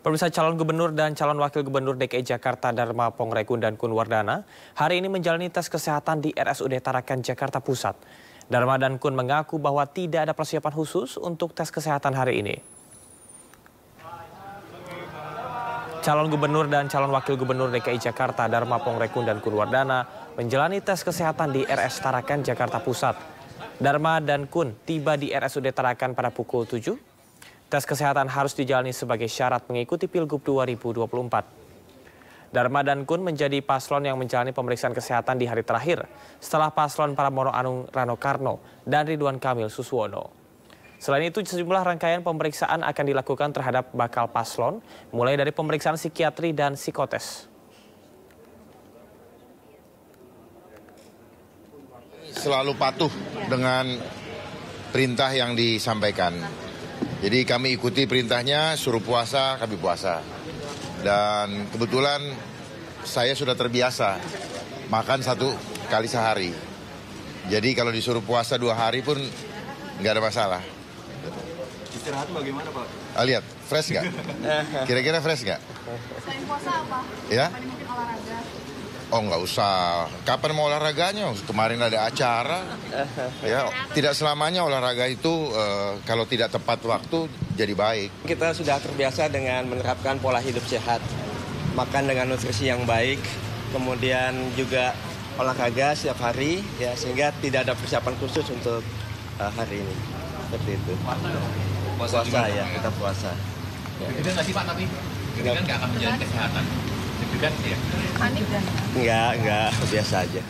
Pemirsa, calon gubernur dan calon wakil gubernur DKI Jakarta Dharma Pongrekun dan Kun Wardana hari ini menjalani tes kesehatan di RSUD Tarakan, Jakarta Pusat. Dharma dan Kun mengaku bahwa tidak ada persiapan khusus untuk tes kesehatan hari ini. Calon gubernur dan calon wakil gubernur DKI Jakarta Dharma Pongrekun dan Kun Wardana menjalani tes kesehatan di RS Tarakan, Jakarta Pusat. Dharma dan Kun tiba di RSUD Tarakan pada pukul 7. Tes kesehatan harus dijalani sebagai syarat mengikuti Pilgub 2024. Dharma dan Kun menjadi paslon yang menjalani pemeriksaan kesehatan di hari terakhir setelah paslon Pramono Anung Rano Karno dan Ridwan Kamil Suswono. Selain itu, sejumlah rangkaian pemeriksaan akan dilakukan terhadap bakal paslon, mulai dari pemeriksaan psikiatri dan psikotes. Selalu patuh dengan perintah yang disampaikan. Jadi kami ikuti perintahnya, suruh puasa, kami puasa. Dan kebetulan saya sudah terbiasa makan 1 kali sehari. Jadi kalau disuruh puasa 2 hari pun nggak ada masalah. Istirahat bagaimana, Pak? Lihat, fresh nggak? Kira-kira fresh nggak? Selain puasa apa? Ya? Mungkin olahraga. Oh, nggak usah. Kapan mau olahraganya? Kemarin ada acara. Ya, tidak selamanya olahraga itu kalau tidak tepat waktu jadi baik. Kita sudah terbiasa dengan menerapkan pola hidup sehat, makan dengan nutrisi yang baik, kemudian juga olahraga setiap hari, ya sehingga tidak ada persiapan khusus untuk hari ini. Seperti itu. Puasa ya, kita puasa. Deg-degan nggak sih Pak, tapi deg-degan nggak akan menjalani kesehatan? Deg-degan ya? Panik dan Enggak, biasa aja.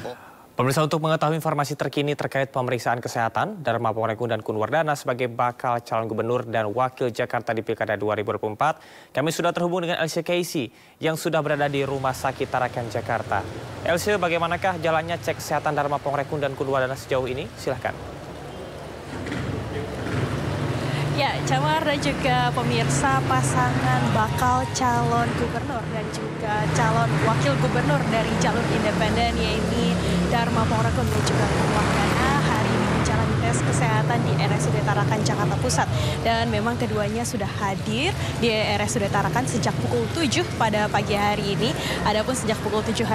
Pemirsa, untuk mengetahui informasi terkini terkait pemeriksaan kesehatan, Dharma Pongrekun dan Kun Wardana sebagai bakal calon gubernur dan wakil Jakarta di Pilkada 2024, kami sudah terhubung dengan Elsie Casey yang sudah berada di Rumah Sakit Tarakan, Jakarta. Elsie, bagaimanakah jalannya cek kesehatan Dharma Pongrekun dan Kun Wardana sejauh ini? Silahkan. ya, Camar dan juga pemirsa, pasangan bakal calon gubernur dan juga calon wakil gubernur dari jalur independen yaitu Dharma Pongrekun dan juga Kun Wardana hari ini menjalani tes kesehatan di RSUD Tarakan, Jakarta Pusat. Dan memang keduanya sudah hadir di RSUD Tarakan sejak pukul 7 pada pagi hari ini. Adapun sejak pukul 7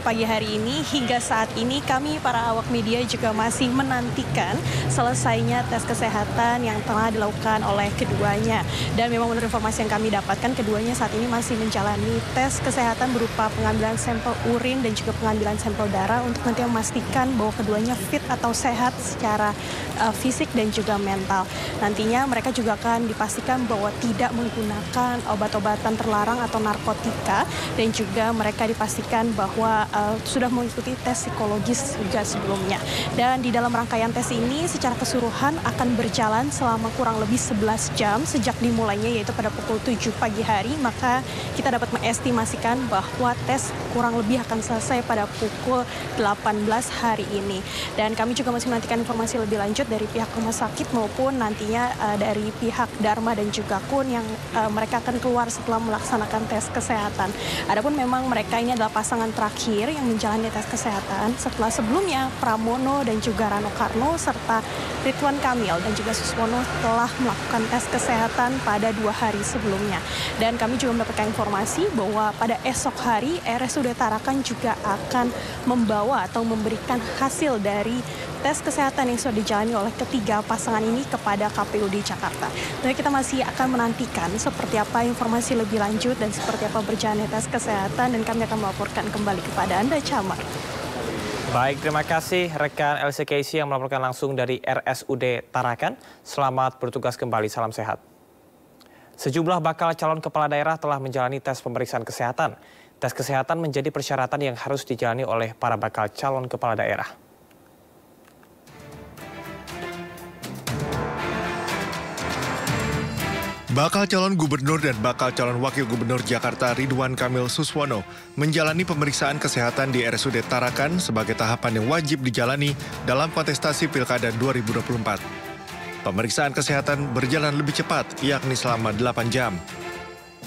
pagi hari ini hingga saat ini kami para awak media juga masih menantikan selesainya tes kesehatan yang telah dilakukan oleh keduanya. Dan memang menurut informasi yang kami dapatkan, keduanya saat ini masih menjalani tes kesehatan berupa pengambilan sampel urin dan juga pengambilan sampel darah untuk nanti memastikan bahwa keduanya fit atau sehat secara fisik dan juga mental. Nantinya mereka juga akan dipastikan bahwa tidak menggunakan obat-obatan terlarang atau narkotika, dan juga mereka dipastikan bahwa sudah mengikuti tes psikologis juga sebelumnya. Dan di dalam rangkaian tes ini secara keseluruhan akan berjalan selama kurang lebih 11 jam sejak dimulainya, yaitu pada pukul 7 pagi hari. Maka kita dapat mengestimasikan bahwa tes kurang lebih akan selesai pada pukul 18 hari ini. Dan kami juga masih menantikan informasi lebih lanjut dari pihak rumah sakit maupun nantinya dari pihak Dharma dan juga Kun yang mereka akan keluar setelah melaksanakan tes kesehatan. Adapun memang mereka ini adalah pasangan terakhir yang menjalani tes kesehatan setelah sebelumnya Pramono dan juga Rano Karno serta Ridwan Kamil dan juga Suswono telah melakukan tes kesehatan pada 2 hari sebelumnya. Dan kami juga mendapatkan informasi bahwa pada esok hari RSUD Tarakan juga akan membawa atau memberikan hasil dari tes kesehatan yang sudah dijalani oleh ketiga pasangan ini kepada KPUD Jakarta. Jadi kita masih akan menantikan seperti apa informasi lebih lanjut dan seperti apa berjalannya tes kesehatan, dan kami akan melaporkan kembali kepada Anda, Camar. Baik, terima kasih rekan Elsie Casey yang melaporkan langsung dari RSUD Tarakan. Selamat bertugas kembali, salam sehat. Sejumlah bakal calon kepala daerah telah menjalani tes pemeriksaan kesehatan. Tes kesehatan menjadi persyaratan yang harus dijalani oleh para bakal calon kepala daerah. Bakal calon gubernur dan bakal calon wakil gubernur Jakarta Ridwan Kamil Suswono menjalani pemeriksaan kesehatan di RSUD Tarakan sebagai tahapan yang wajib dijalani dalam kontestasi Pilkada 2024. Pemeriksaan kesehatan berjalan lebih cepat, yakni selama 8 jam.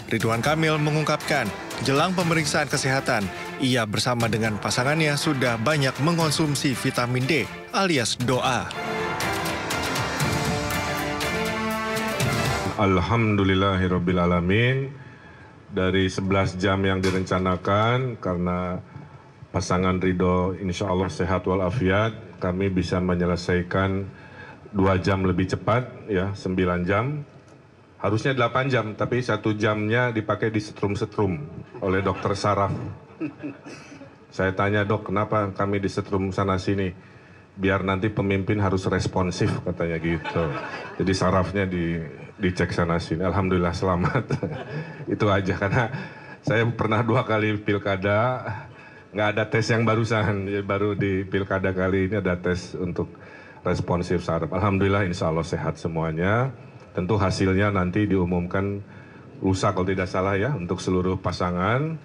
Ridwan Kamil mengungkapkan, jelang pemeriksaan kesehatan, ia bersama dengan pasangannya sudah banyak mengkonsumsi vitamin D alias doa. Alhamdulillahirrabbilalamin. dari 11 jam yang direncanakan, karena pasangan Ridho insya Allah sehat walafiat, kami bisa menyelesaikan 2 jam lebih cepat, ya 9 jam. Harusnya 8 jam, tapi 1 jamnya dipakai di setrum-setrum oleh dokter saraf. Saya tanya, dok, kenapa kami di setrum sana-sini? Biar nanti pemimpin harus responsif, katanya gitu. Jadi sarafnya dicek sana-sini. Alhamdulillah selamat. Itu aja, karena saya pernah 2 kali pilkada, nggak ada tes yang barusan. Baru di pilkada kali ini ada tes untuk responsif saraf. Alhamdulillah insya Allah sehat semuanya. Tentu hasilnya nanti diumumkan lusa kalau tidak salah ya untuk seluruh pasangan.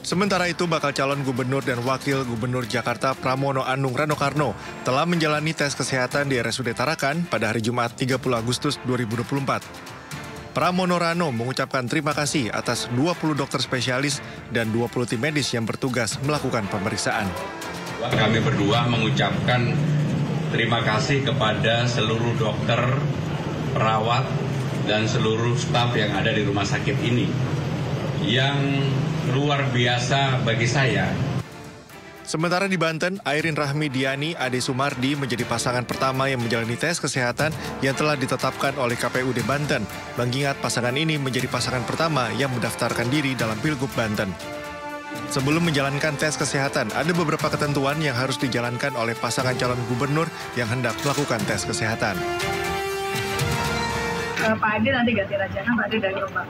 Sementara itu, bakal calon gubernur dan wakil gubernur Jakarta Pramono Anung Rano Karno telah menjalani tes kesehatan di RSUD Tarakan pada hari Jumat 30 Agustus 2024. Pramono Rano mengucapkan terima kasih atas 20 dokter spesialis dan 20 tim medis yang bertugas melakukan pemeriksaan. Kami berdua mengucapkan terima kasih kepada seluruh dokter, perawat, dan seluruh staf yang ada di rumah sakit ini. Yang luar biasa bagi saya. Sementara di Banten, Airin Rahmidiani Ade Sumardi menjadi pasangan pertama yang menjalani tes kesehatan yang telah ditetapkan oleh KPUD Banten. Mengingat pasangan ini menjadi pasangan pertama yang mendaftarkan diri dalam Pilgub Banten. Sebelum menjalankan tes kesehatan, ada beberapa ketentuan yang harus dijalankan oleh pasangan calon gubernur yang hendak melakukan tes kesehatan. Pak Ade nanti ganti Rajana, Pak Ade dari Rembang.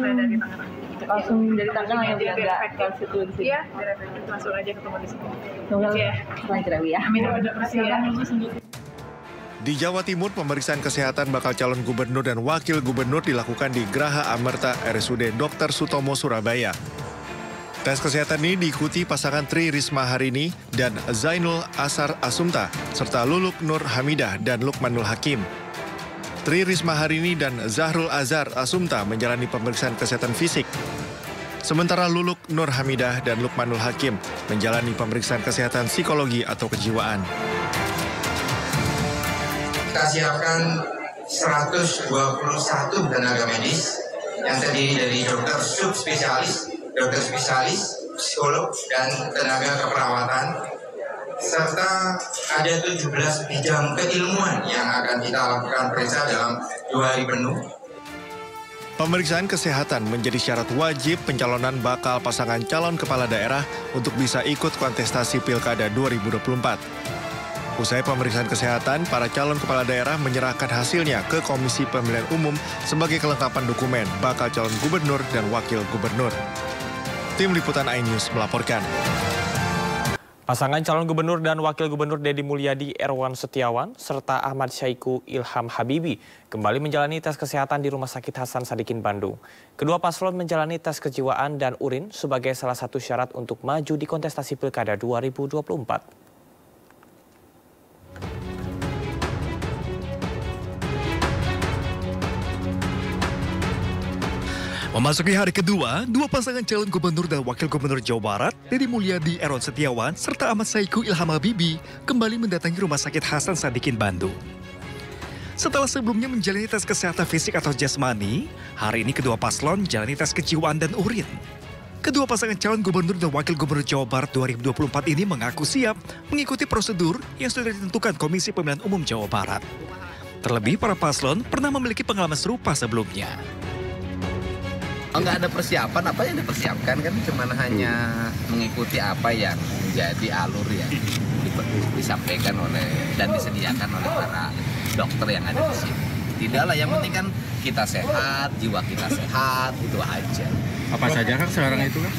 Saya dari Tangerang. Langsung dari Tangerang yang nggak konstitusi. Iya, langsung aja ketemu di sini. Tunggal lanjut ya. Amin, udah bersih ya. Di Jawa Timur, pemeriksaan kesehatan bakal calon gubernur dan wakil gubernur dilakukan di Graha Amerta RSUD Dr. Sutomo, Surabaya. Tes kesehatan ini diikuti pasangan Tri Risma Harini dan Zainul Asar Asumta, serta Luluk Nur Hamidah dan Lukmanul Hakim. Tri Risma Harini dan Zahrul Azhar Asumta menjalani pemeriksaan kesehatan fisik. Sementara Luluk Nur Hamidah dan Lukmanul Hakim menjalani pemeriksaan kesehatan psikologi atau kejiwaan. Kita siapkan 121 tenaga medis yang terdiri dari dokter subspesialis, dokter spesialis, psikolog, dan tenaga keperawatan. Serta ada 17 bidang keilmuan yang akan kita lakukan periksa dalam 2 hari penuh. Pemeriksaan kesehatan menjadi syarat wajib pencalonan bakal pasangan calon kepala daerah untuk bisa ikut kontestasi Pilkada 2024. Usai pemeriksaan kesehatan, para calon kepala daerah menyerahkan hasilnya ke Komisi Pemilihan Umum sebagai kelengkapan dokumen bakal calon gubernur dan wakil gubernur. Tim Liputan iNews melaporkan. Pasangan calon gubernur dan wakil gubernur Deddy Mulyadi Erwan Setiawan serta Ahmad Syaiqo Ilham Habibi kembali menjalani tes kesehatan di Rumah Sakit Hasan Sadikin Bandung. Kedua paslon menjalani tes kejiwaan dan urin sebagai salah satu syarat untuk maju di kontestasi Pilkada 2024. Memasuki hari kedua, 2 pasangan calon gubernur dan wakil gubernur Jawa Barat, Deddy Mulyadi Erwan Setiawan, serta Ahmad Syaiqo Ilham Habibi, kembali mendatangi Rumah Sakit Hasan Sadikin Bandung. Setelah sebelumnya menjalani tes kesehatan fisik atau jasmani, hari ini kedua paslon menjalani tes kejiwaan dan urin. Kedua pasangan calon gubernur dan wakil gubernur Jawa Barat 2024 ini mengaku siap mengikuti prosedur yang sudah ditentukan Komisi Pemilihan Umum Jawa Barat. Terlebih, para paslon pernah memiliki pengalaman serupa sebelumnya. Nggak ada persiapan, apa yang dipersiapkan kan cuma hanya mengikuti apa yang menjadi alur yang disampaikan oleh dan disediakan oleh para dokter yang ada di sini. Tidaklah, yang penting kan kita sehat, jiwa kita sehat, itu aja. Apa saja kan sekarang itu kan?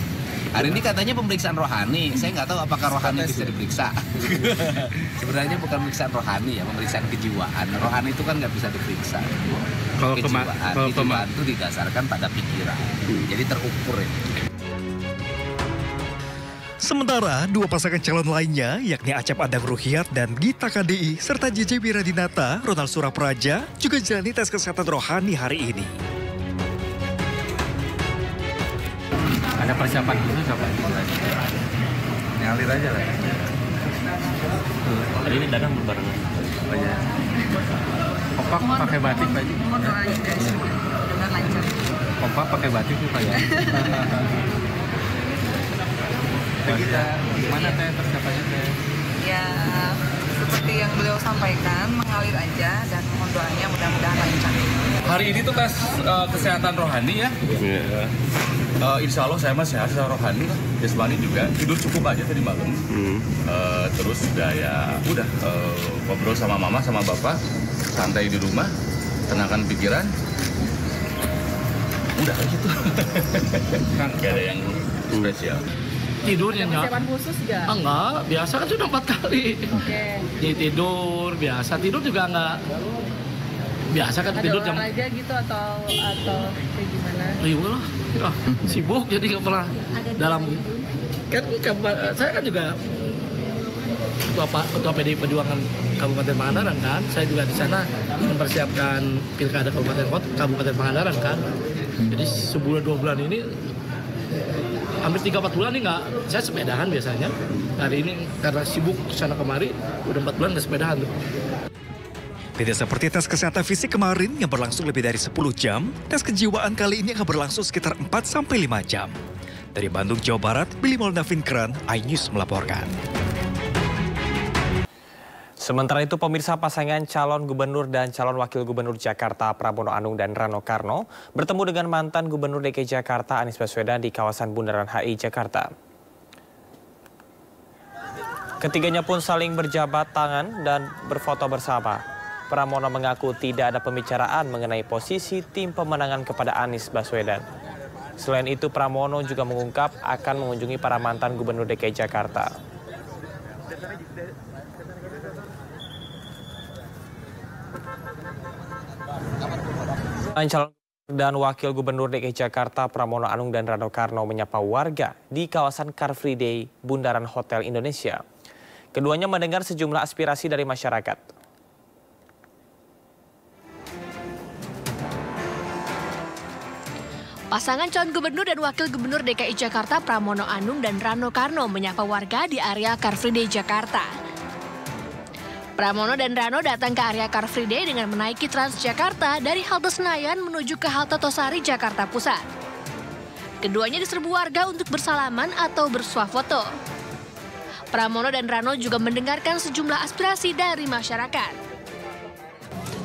Hari ini katanya pemeriksaan rohani, saya nggak tahu apakah rohani bisa diperiksa. Sebenarnya bukan pemeriksaan rohani ya, pemeriksaan kejiwaan. Rohani itu kan nggak bisa diperiksa. Kejiwaan itu didasarkan pada pikiran, jadi terukur ya. Sementara 2 pasangan calon lainnya, yakni Acap Adang Ruhiat dan Gita KDI, serta JJ Wiradinata, Ronald Surapraja, juga jalani tes kesehatan rohani hari ini. Ada persiapan khusus apa? Ngalir aja lah. Hari ini Dadang berbarengan. Opak pakai batik tadi. Benar lancar. kompak pakai batik tuh Pak ya. Kita gimana Teh persiapannya Teh? Ya seperti yang beliau sampaikan, mengalir aja dan mohon doanya mudah-mudahan lancar. Hari ini tuh tes kesehatan rohani ya. Insya Allah saya masih sehat secara rohani, jasmani juga. Tidur cukup aja tadi malam. Terus udah ngobrol sama mama sama bapak, santai di rumah, tenangkan pikiran. Udah gitu. Gak ada yang spesial. Tidurnya persiapan khusus nggak? Enggak, biasa kan sudah 4 kali. Oke. Jadi tidur biasa, tidur juga enggak biasa kan. Ada tidur jam olahraga gitu atau kayak gimana? Iya lah, sibuk jadi nggak pernah dalam kan saya kan juga ketua PDI Perjuangan Kabupaten Pangandaran kan. Saya juga di sana mempersiapkan pilkada Kabupaten Pangandaran kan. Jadi sebulan 2 bulan ini hampir 3-4 bulan nih nggak, saya sepedahan biasanya. Hari ini karena sibuk sana kemari, udah 4 bulan nggak sepedahan tuh. Tidak seperti tes kesehatan fisik kemarin yang berlangsung lebih dari 10 jam, tes kejiwaan kali ini akan berlangsung sekitar 4-5 jam. Dari Bandung, Jawa Barat, Billy Maulana Vinkran, iNews melaporkan. Sementara itu, pemirsa, pasangan calon gubernur dan calon wakil gubernur Jakarta Pramono Anung dan Rano Karno bertemu dengan mantan gubernur DKI Jakarta Anies Baswedan di kawasan Bundaran HI Jakarta. Ketiganya pun saling berjabat tangan dan berfoto bersama. Pramono mengaku tidak ada pembicaraan mengenai posisi tim pemenangan kepada Anies Baswedan. Selain itu, Pramono juga mengungkap akan mengunjungi para mantan gubernur DKI Jakarta. Calon dan wakil gubernur DKI Jakarta Pramono Anung dan Rano Karno menyapa warga di kawasan Car Free Day Bundaran Hotel Indonesia. Keduanya mendengar sejumlah aspirasi dari masyarakat. Pasangan calon gubernur dan wakil gubernur DKI Jakarta Pramono Anung dan Rano Karno menyapa warga di area Car Free Day Jakarta. Pramono dan Rano datang ke area Car Free Day dengan menaiki Transjakarta dari halte Senayan menuju ke halte Tosari, Jakarta Pusat. Keduanya diserbu warga untuk bersalaman atau bersuah foto. Pramono dan Rano juga mendengarkan sejumlah aspirasi dari masyarakat.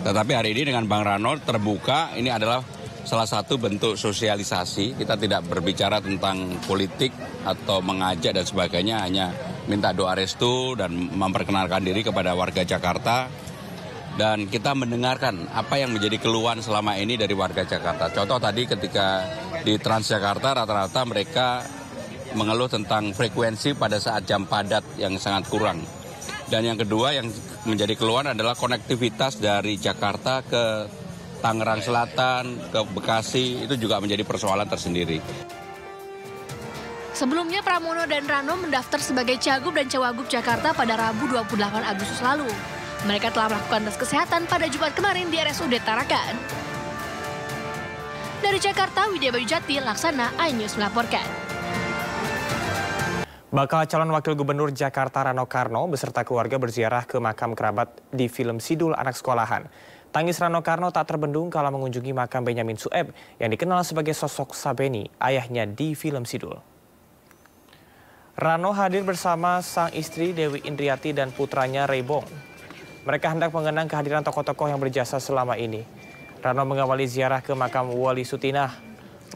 Tetapi hari ini dengan Bang Rano terbuka, ini adalah salah satu bentuk sosialisasi. Kita tidak berbicara tentang politik atau mengajak dan sebagainya, hanya minta doa restu dan memperkenalkan diri kepada warga Jakarta. Dan kita mendengarkan apa yang menjadi keluhan selama ini dari warga Jakarta. Contoh tadi ketika di Transjakarta rata-rata mereka mengeluh tentang frekuensi pada saat jam padat yang sangat kurang. Dan yang kedua yang menjadi keluhan adalah konektivitas dari Jakarta ke Tangerang Selatan, ke Bekasi, itu juga menjadi persoalan tersendiri. Sebelumnya Pramono dan Rano mendaftar sebagai Cagup dan Cawagup Jakarta pada Rabu 28 Agustus lalu. Mereka telah melakukan tes kesehatan pada Jumat kemarin di RSUD Tarakan. Dari Jakarta, Widya Bayu Jati, Laksana, iNews melaporkan. Bakal calon wakil gubernur Jakarta Rano Karno beserta keluarga berziarah ke makam kerabat di Film Sidul anak sekolahan. Tangis Rano Karno tak terbendung kala mengunjungi makam Benyamin Sueb yang dikenal sebagai sosok Sabeni, ayahnya di Film Sidul. Rano hadir bersama sang istri Dewi Indriati dan putranya Reybong. Mereka hendak mengenang kehadiran tokoh-tokoh yang berjasa selama ini. Rano mengawali ziarah ke makam Wali Sutinah,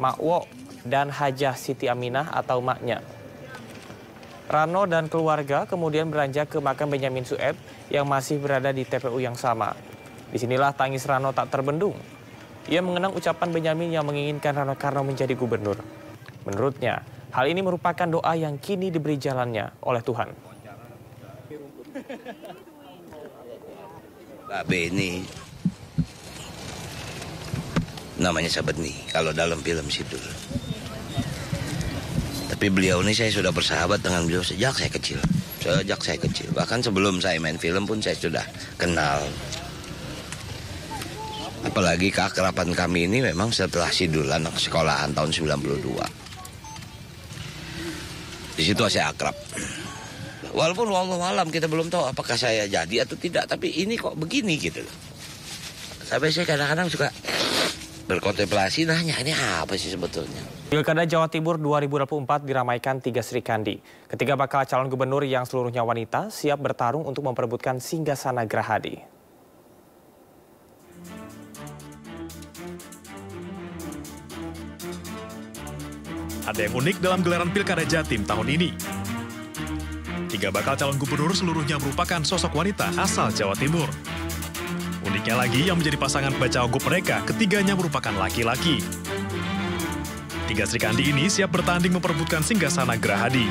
Mak Wo, dan Hajah Siti Aminah atau maknya. Rano dan keluarga kemudian beranjak ke makam Benyamin Sueb yang masih berada di TPU yang sama. Disinilah tangis Rano tak terbendung. Ia mengenang ucapan Benyamin yang menginginkan Rano Karno menjadi gubernur. Menurutnya, hal ini merupakan doa yang kini diberi jalannya oleh Tuhan. Pak Beni, namanya Sabeni kalau dalam film Sidul. Tapi beliau ini saya sudah bersahabat dengan beliau sejak saya kecil. Bahkan sebelum saya main film pun saya sudah kenal. Apalagi keakraban kami ini memang setelah Sidul anak sekolahan tahun 92. Di situ saya akrab. Walaupun wallahualam kita belum tahu apakah saya jadi atau tidak, tapi ini kok begini gitu. Sampai saya kadang-kadang suka berkontemplasi nanya ini apa sih sebetulnya. Pilkada Jawa Timur 2024 diramaikan 3 Srikandi. Ketiga bakal calon gubernur yang seluruhnya wanita siap bertarung untuk memperebutkan singgasana Gerahadi. Ada yang unik dalam gelaran Pilkada Jatim tahun ini. 3 bakal calon gubernur seluruhnya merupakan sosok wanita asal Jawa Timur. Uniknya lagi yang menjadi pasangan bacawagup mereka, ketiganya merupakan laki-laki. 3 Srikandi ini siap bertanding memperebutkan singgasana Gerahadi.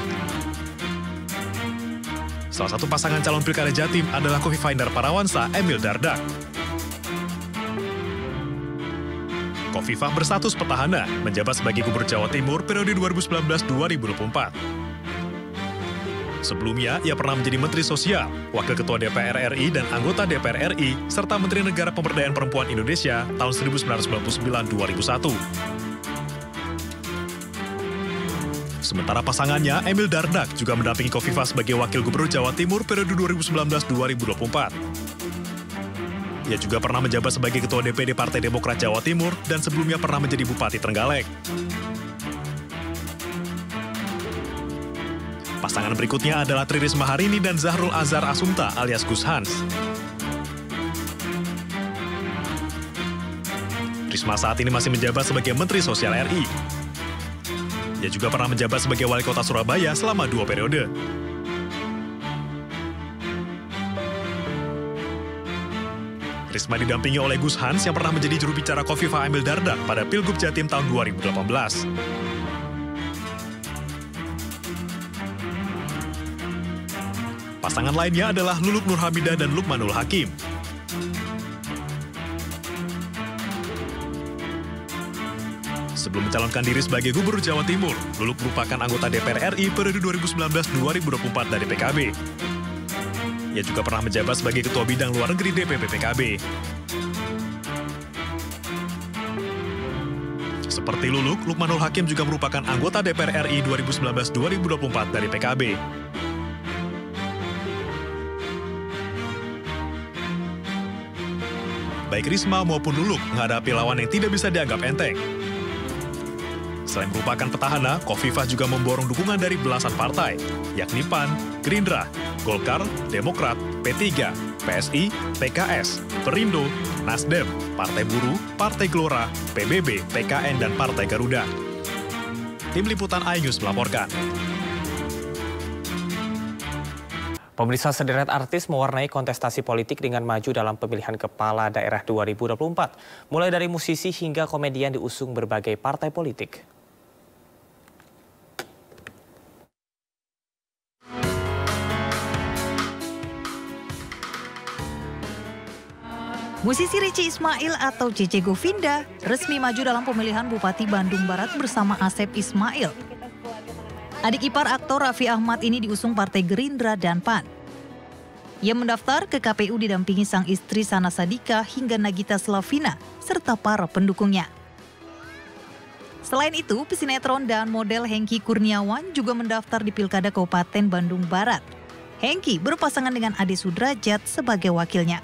Salah satu pasangan calon Pilkada Jatim adalah Khofifah Indar Parawansa, Emil Dardak. Khofifah berstatus petahana, menjabat sebagai Gubernur Jawa Timur periode 2019-2024. Sebelumnya, ia pernah menjadi Menteri Sosial, Wakil Ketua DPR RI dan anggota DPR RI, serta Menteri Negara Pemberdayaan Perempuan Indonesia tahun 1999-2001. Sementara pasangannya, Emil Dardak, juga mendampingi Khofifah sebagai Wakil Gubernur Jawa Timur periode 2019-2024. Ia juga pernah menjabat sebagai Ketua DPD Partai Demokrat Jawa Timur dan sebelumnya pernah menjadi Bupati Trenggalek. Pasangan berikutnya adalah Tri Risma Harini dan Zahrul Azhar Asumta alias Gus Hans. Risma saat ini masih menjabat sebagai Menteri Sosial RI. Ia juga pernah menjabat sebagai Wali Kota Surabaya selama 2 periode. Risma didampingi oleh Gus Hans yang pernah menjadi juru bicara Khofifah Emil Dardak pada Pilgub Jatim tahun 2018. Pasangan lainnya adalah Luluk Nur Hamidah dan Lukmanul Hakim. Sebelum mencalonkan diri sebagai Gubernur Jawa Timur, Luluk merupakan anggota DPR RI periode 2019-2024 dari PKB. Ia juga pernah menjabat sebagai Ketua Bidang Luar Negeri DPP PKB. Seperti Luluk, Lukmanul Hakim juga merupakan anggota DPR RI 2019-2024 dari PKB. Baik Risma maupun Luluk menghadapi lawan yang tidak bisa dianggap enteng. Selain merupakan petahana, Khofifah juga memborong dukungan dari belasan partai, yakni PAN, Gerindra, Golkar, Demokrat, P3, PSI, PKS, Perindo, Nasdem, Partai Buruh, Partai Gelora, PBB, PKN, dan Partai Garuda. Tim Liputan iNews melaporkan. Pemirsa, sederet artis mewarnai kontestasi politik dengan maju dalam pemilihan kepala daerah 2024. Mulai dari musisi hingga komedian diusung berbagai partai politik. Musisi Richie Ismail atau Cece Govinda resmi maju dalam pemilihan Bupati Bandung Barat bersama Asep Ismail. Adik ipar aktor Raffi Ahmad ini diusung Partai Gerindra dan PAN. Ia mendaftar ke KPU didampingi sang istri Sana Sadika hingga Nagita Slavina serta para pendukungnya. Selain itu, pesinetron dan model Hengky Kurniawan juga mendaftar di Pilkada Kabupaten Bandung Barat. Hengky berpasangan dengan Ade Sudrajat sebagai wakilnya.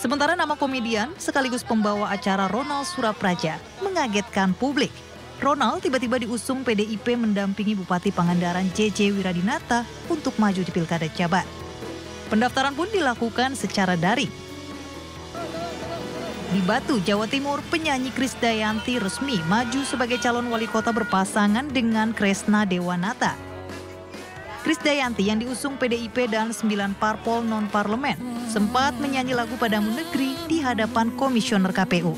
Sementara nama komedian sekaligus pembawa acara Ronald Surapraja mengagetkan publik. Ronald tiba-tiba diusung PDIP mendampingi Bupati Pangandaran JJ Wiradinata untuk maju di Pilkada Jabar. Pendaftaran pun dilakukan secara daring. Di Batu, Jawa Timur, penyanyi Krisdayanti resmi maju sebagai calon wali kota berpasangan dengan Kresna Dewanata. Krisdayanti yang diusung PDIP dan 9 parpol non-parlemen sempat menyanyi lagu Padamu Negeri di hadapan komisioner KPU.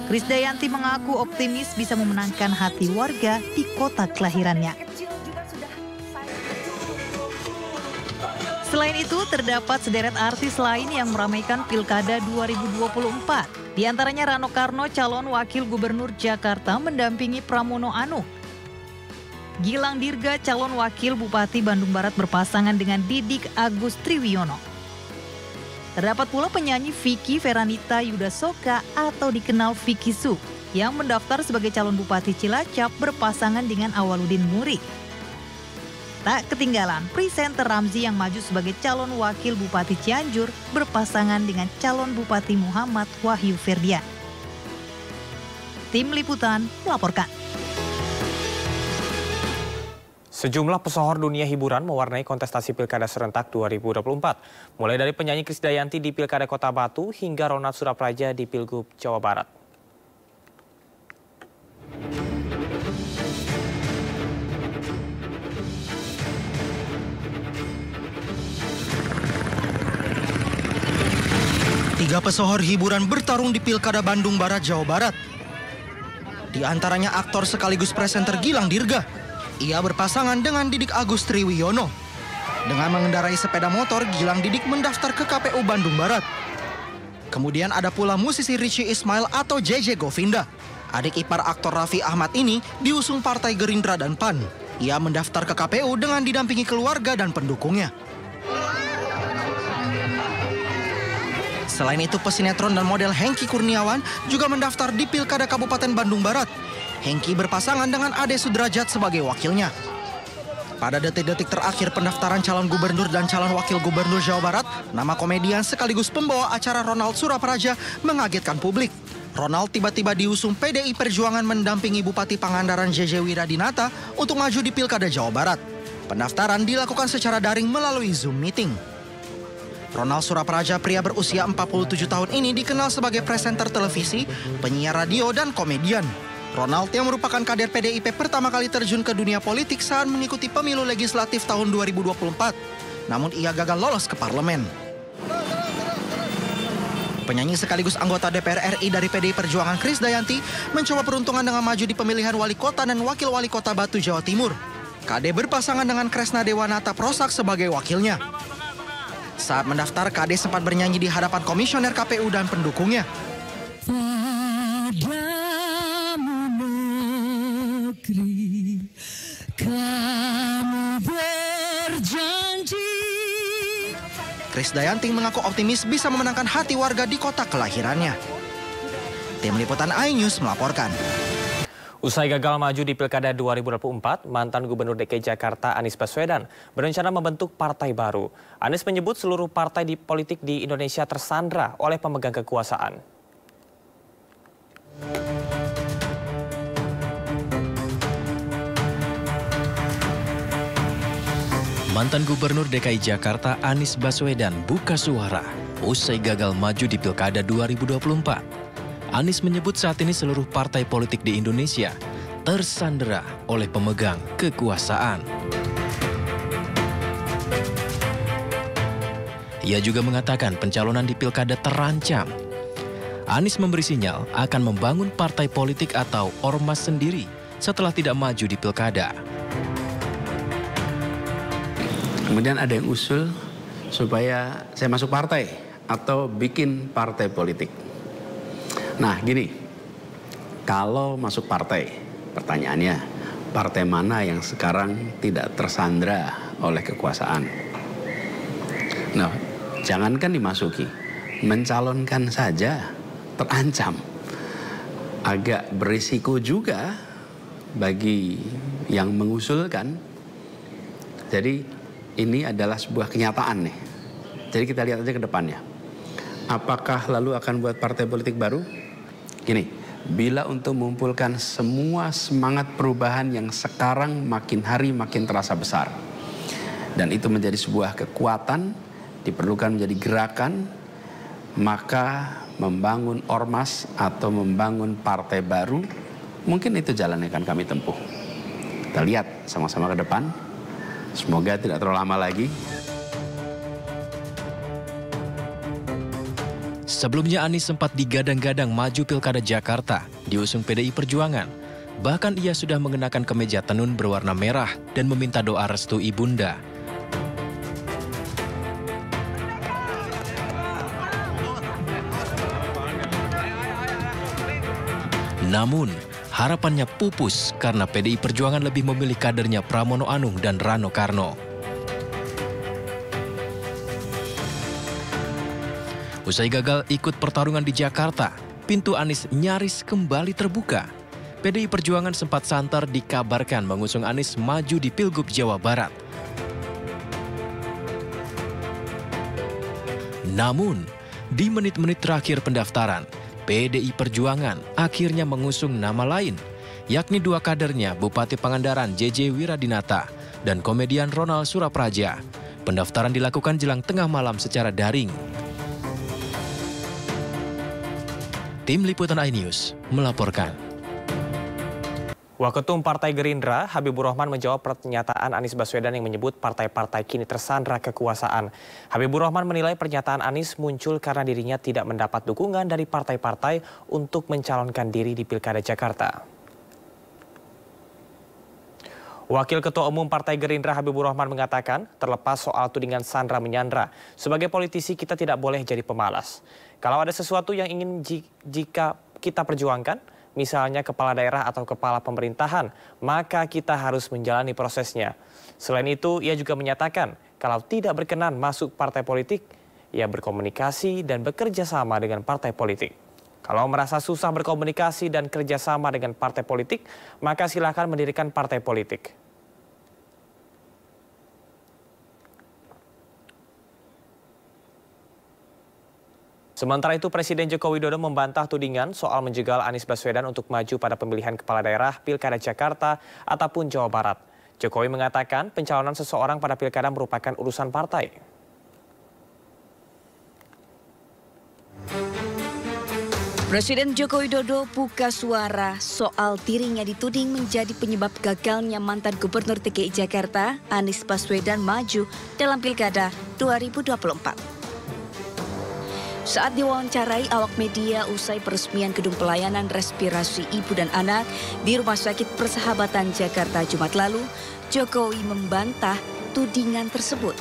Krisdayanti mengaku optimis bisa memenangkan hati warga di kota kelahirannya. Selain itu, terdapat sederet artis lain yang meramaikan Pilkada 2024. Di antaranya Rano Karno, calon wakil gubernur Jakarta mendampingi Pramono Anung. Gilang Dirga, calon wakil Bupati Bandung Barat berpasangan dengan Didik Agus Triwiono. Terdapat pula penyanyi Vicky Feranita Yudasoka atau dikenal Vicky Su yang mendaftar sebagai calon Bupati Cilacap berpasangan dengan Awaludin Muri. Tak ketinggalan, presenter Ramzi yang maju sebagai calon wakil Bupati Cianjur berpasangan dengan calon Bupati Muhammad Wahyu Ferdian. Tim Liputan melaporkan. Sejumlah pesohor dunia hiburan mewarnai kontestasi Pilkada Serentak 2024. Mulai dari penyanyi Krisdayanti di Pilkada Kota Batu hingga Ronald Surapraja di Pilgub Jawa Barat. Tiga pesohor hiburan bertarung di Pilkada Bandung Barat, Jawa Barat. Di antaranya aktor sekaligus presenter Gilang Dirga. Ia berpasangan dengan Didik Agus Triwiyono. Dengan mengendarai sepeda motor, Gilang Didik mendaftar ke KPU Bandung Barat. Kemudian ada pula musisi Richie Ismail atau JJ Govinda. Adik ipar aktor Raffi Ahmad ini diusung Partai Gerindra dan PAN. Ia mendaftar ke KPU dengan didampingi keluarga dan pendukungnya. Selain itu, pesinetron dan model Hengky Kurniawan juga mendaftar di Pilkada Kabupaten Bandung Barat. Hengky berpasangan dengan Ade Sudrajat sebagai wakilnya. Pada detik-detik terakhir pendaftaran calon gubernur dan calon wakil gubernur Jawa Barat, nama komedian sekaligus pembawa acara Ronald Surapraja mengagetkan publik. Ronald tiba-tiba diusung PDI Perjuangan mendampingi Bupati Pangandaran JJ Wiradinata untuk maju di Pilkada Jawa Barat. Pendaftaran dilakukan secara daring melalui Zoom meeting. Ronald Surapraja, pria berusia 47 tahun ini dikenal sebagai presenter televisi, penyiar radio, dan komedian. Ronald yang merupakan kader PDIP pertama kali terjun ke dunia politik saat mengikuti pemilu legislatif tahun 2024. Namun ia gagal lolos ke parlemen. Penyanyi sekaligus anggota DPR RI dari PDI Perjuangan Krisdayanti mencoba peruntungan dengan maju di pemilihan wali kota dan wakil wali kota Batu, Jawa Timur. KD berpasangan dengan Kresna Dewanata Prosak sebagai wakilnya. Saat mendaftar, KD sempat bernyanyi di hadapan komisioner KPU dan pendukungnya. Padamu negeri, kamu berjanji. Krisdayanti mengaku optimis bisa memenangkan hati warga di kota kelahirannya. Tim Liputan iNews melaporkan. Usai gagal maju di Pilkada 2024, mantan Gubernur DKI Jakarta Anies Baswedan berencana membentuk partai baru. Anies menyebut seluruh partai politik di Indonesia tersandra oleh pemegang kekuasaan. Mantan Gubernur DKI Jakarta Anies Baswedan buka suara usai gagal maju di Pilkada 2024. Anies menyebut saat ini seluruh partai politik di Indonesia tersandera oleh pemegang kekuasaan. Ia juga mengatakan pencalonan di Pilkada terancam. Anies memberi sinyal akan membangun partai politik atau ormas sendiri setelah tidak maju di Pilkada. Kemudian ada yang usul supaya saya masuk partai atau bikin partai politik. Nah gini, kalau masuk partai, pertanyaannya partai mana yang sekarang tidak tersandra oleh kekuasaan? Nah, jangankan dimasuki, mencalonkan saja terancam. Agak berisiko juga bagi yang mengusulkan. Jadi ini adalah sebuah kenyataan nih. Jadi kita lihat aja ke depannya. Apakah lalu akan buat partai politik baru? Gini, bila untuk mengumpulkan semua semangat perubahan yang sekarang makin hari makin terasa besar. Dan itu menjadi sebuah kekuatan, diperlukan menjadi gerakan, maka membangun ormas atau membangun partai baru, mungkin itu jalan yang akan kami tempuh. Kita lihat sama-sama ke depan, semoga tidak terlalu lama lagi. Sebelumnya Anies sempat digadang-gadang maju Pilkada Jakarta, diusung PDI Perjuangan. Bahkan ia sudah mengenakan kemeja tenun berwarna merah dan meminta doa restu ibunda. Namun, harapannya pupus karena PDI Perjuangan lebih memilih kadernya Pramono Anung dan Rano Karno. Usai gagal ikut pertarungan di Jakarta, pintu Anies nyaris kembali terbuka. PDI Perjuangan sempat santer dikabarkan mengusung Anies maju di Pilgub Jawa Barat. Namun, di menit-menit terakhir pendaftaran, PDI Perjuangan akhirnya mengusung nama lain, yakni dua kadernya Bupati Pangandaran JJ Wiradinata dan komedian Ronald Surapraja. Pendaftaran dilakukan jelang tengah malam secara daring. Tim Liputan iNews melaporkan. Waketum Partai Gerindra, Habibur Rahman menjawab pernyataan Anies Baswedan yang menyebut partai-partai kini tersandra kekuasaan. Habibur Rahman menilai pernyataan Anies muncul karena dirinya tidak mendapat dukungan dari partai-partai untuk mencalonkan diri di Pilkada Jakarta. Wakil Ketua Umum Partai Gerindra Habibur Rahman mengatakan, terlepas soal tudingan sandra-menyandra, sebagai politisi kita tidak boleh jadi pemalas. Kalau ada sesuatu yang ingin jika kita perjuangkan, misalnya kepala daerah atau kepala pemerintahan, maka kita harus menjalani prosesnya. Selain itu, ia juga menyatakan kalau tidak berkenan masuk partai politik, ia berkomunikasi dan bekerja sama dengan partai politik. Kalau merasa susah berkomunikasi dan kerjasama dengan partai politik, maka silakan mendirikan partai politik. Sementara itu, Presiden Joko Widodo membantah tudingan soal menjegal Anies Baswedan untuk maju pada pemilihan kepala daerah Pilkada Jakarta ataupun Jawa Barat. Jokowi mengatakan pencalonan seseorang pada pilkada merupakan urusan partai. Presiden Joko Widodo buka suara soal dirinya dituding menjadi penyebab gagalnya mantan Gubernur DKI Jakarta, Anies Baswedan maju dalam Pilkada 2024. Saat diwawancarai awak media usai peresmian gedung pelayanan respirasi ibu dan anak di Rumah Sakit Persahabatan Jakarta Jumat lalu, Jokowi membantah tudingan tersebut.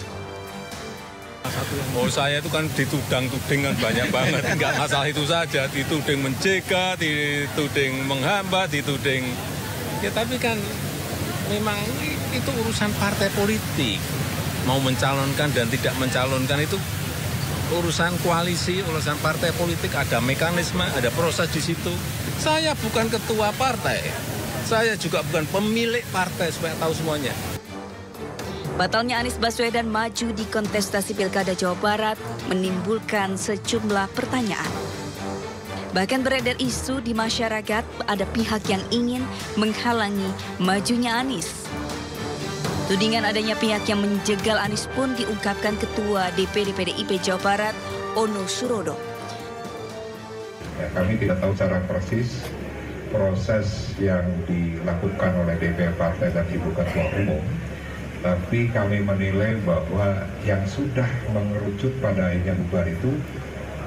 Oh, saya itu kan dituding-tuding kan banyak banget. Enggak masalah itu saja, dituding mencegat, dituding menghambat, dituding. Ya tapi kan memang itu urusan partai politik. Mau mencalonkan dan tidak mencalonkan itu urusan koalisi, urusan partai politik, ada mekanisme, ada proses di situ. Saya bukan ketua partai, saya juga bukan pemilik partai, supaya tahu semuanya. Batalnya Anies Baswedan maju di kontestasi Pilkada Jawa Barat menimbulkan sejumlah pertanyaan. Bahkan beredar isu di masyarakat ada pihak yang ingin menghalangi majunya Anies. Tudingan adanya pihak yang menjegal Anies pun diungkapkan Ketua DPD PDIP Jawa Barat, Ono Surodo. Ya, kami tidak tahu secara persis proses yang dilakukan oleh DPR Partai dan Ibu Ketua Umum. Tapi kami menilai bahwa yang sudah mengerucut pada akhirnya bubar itu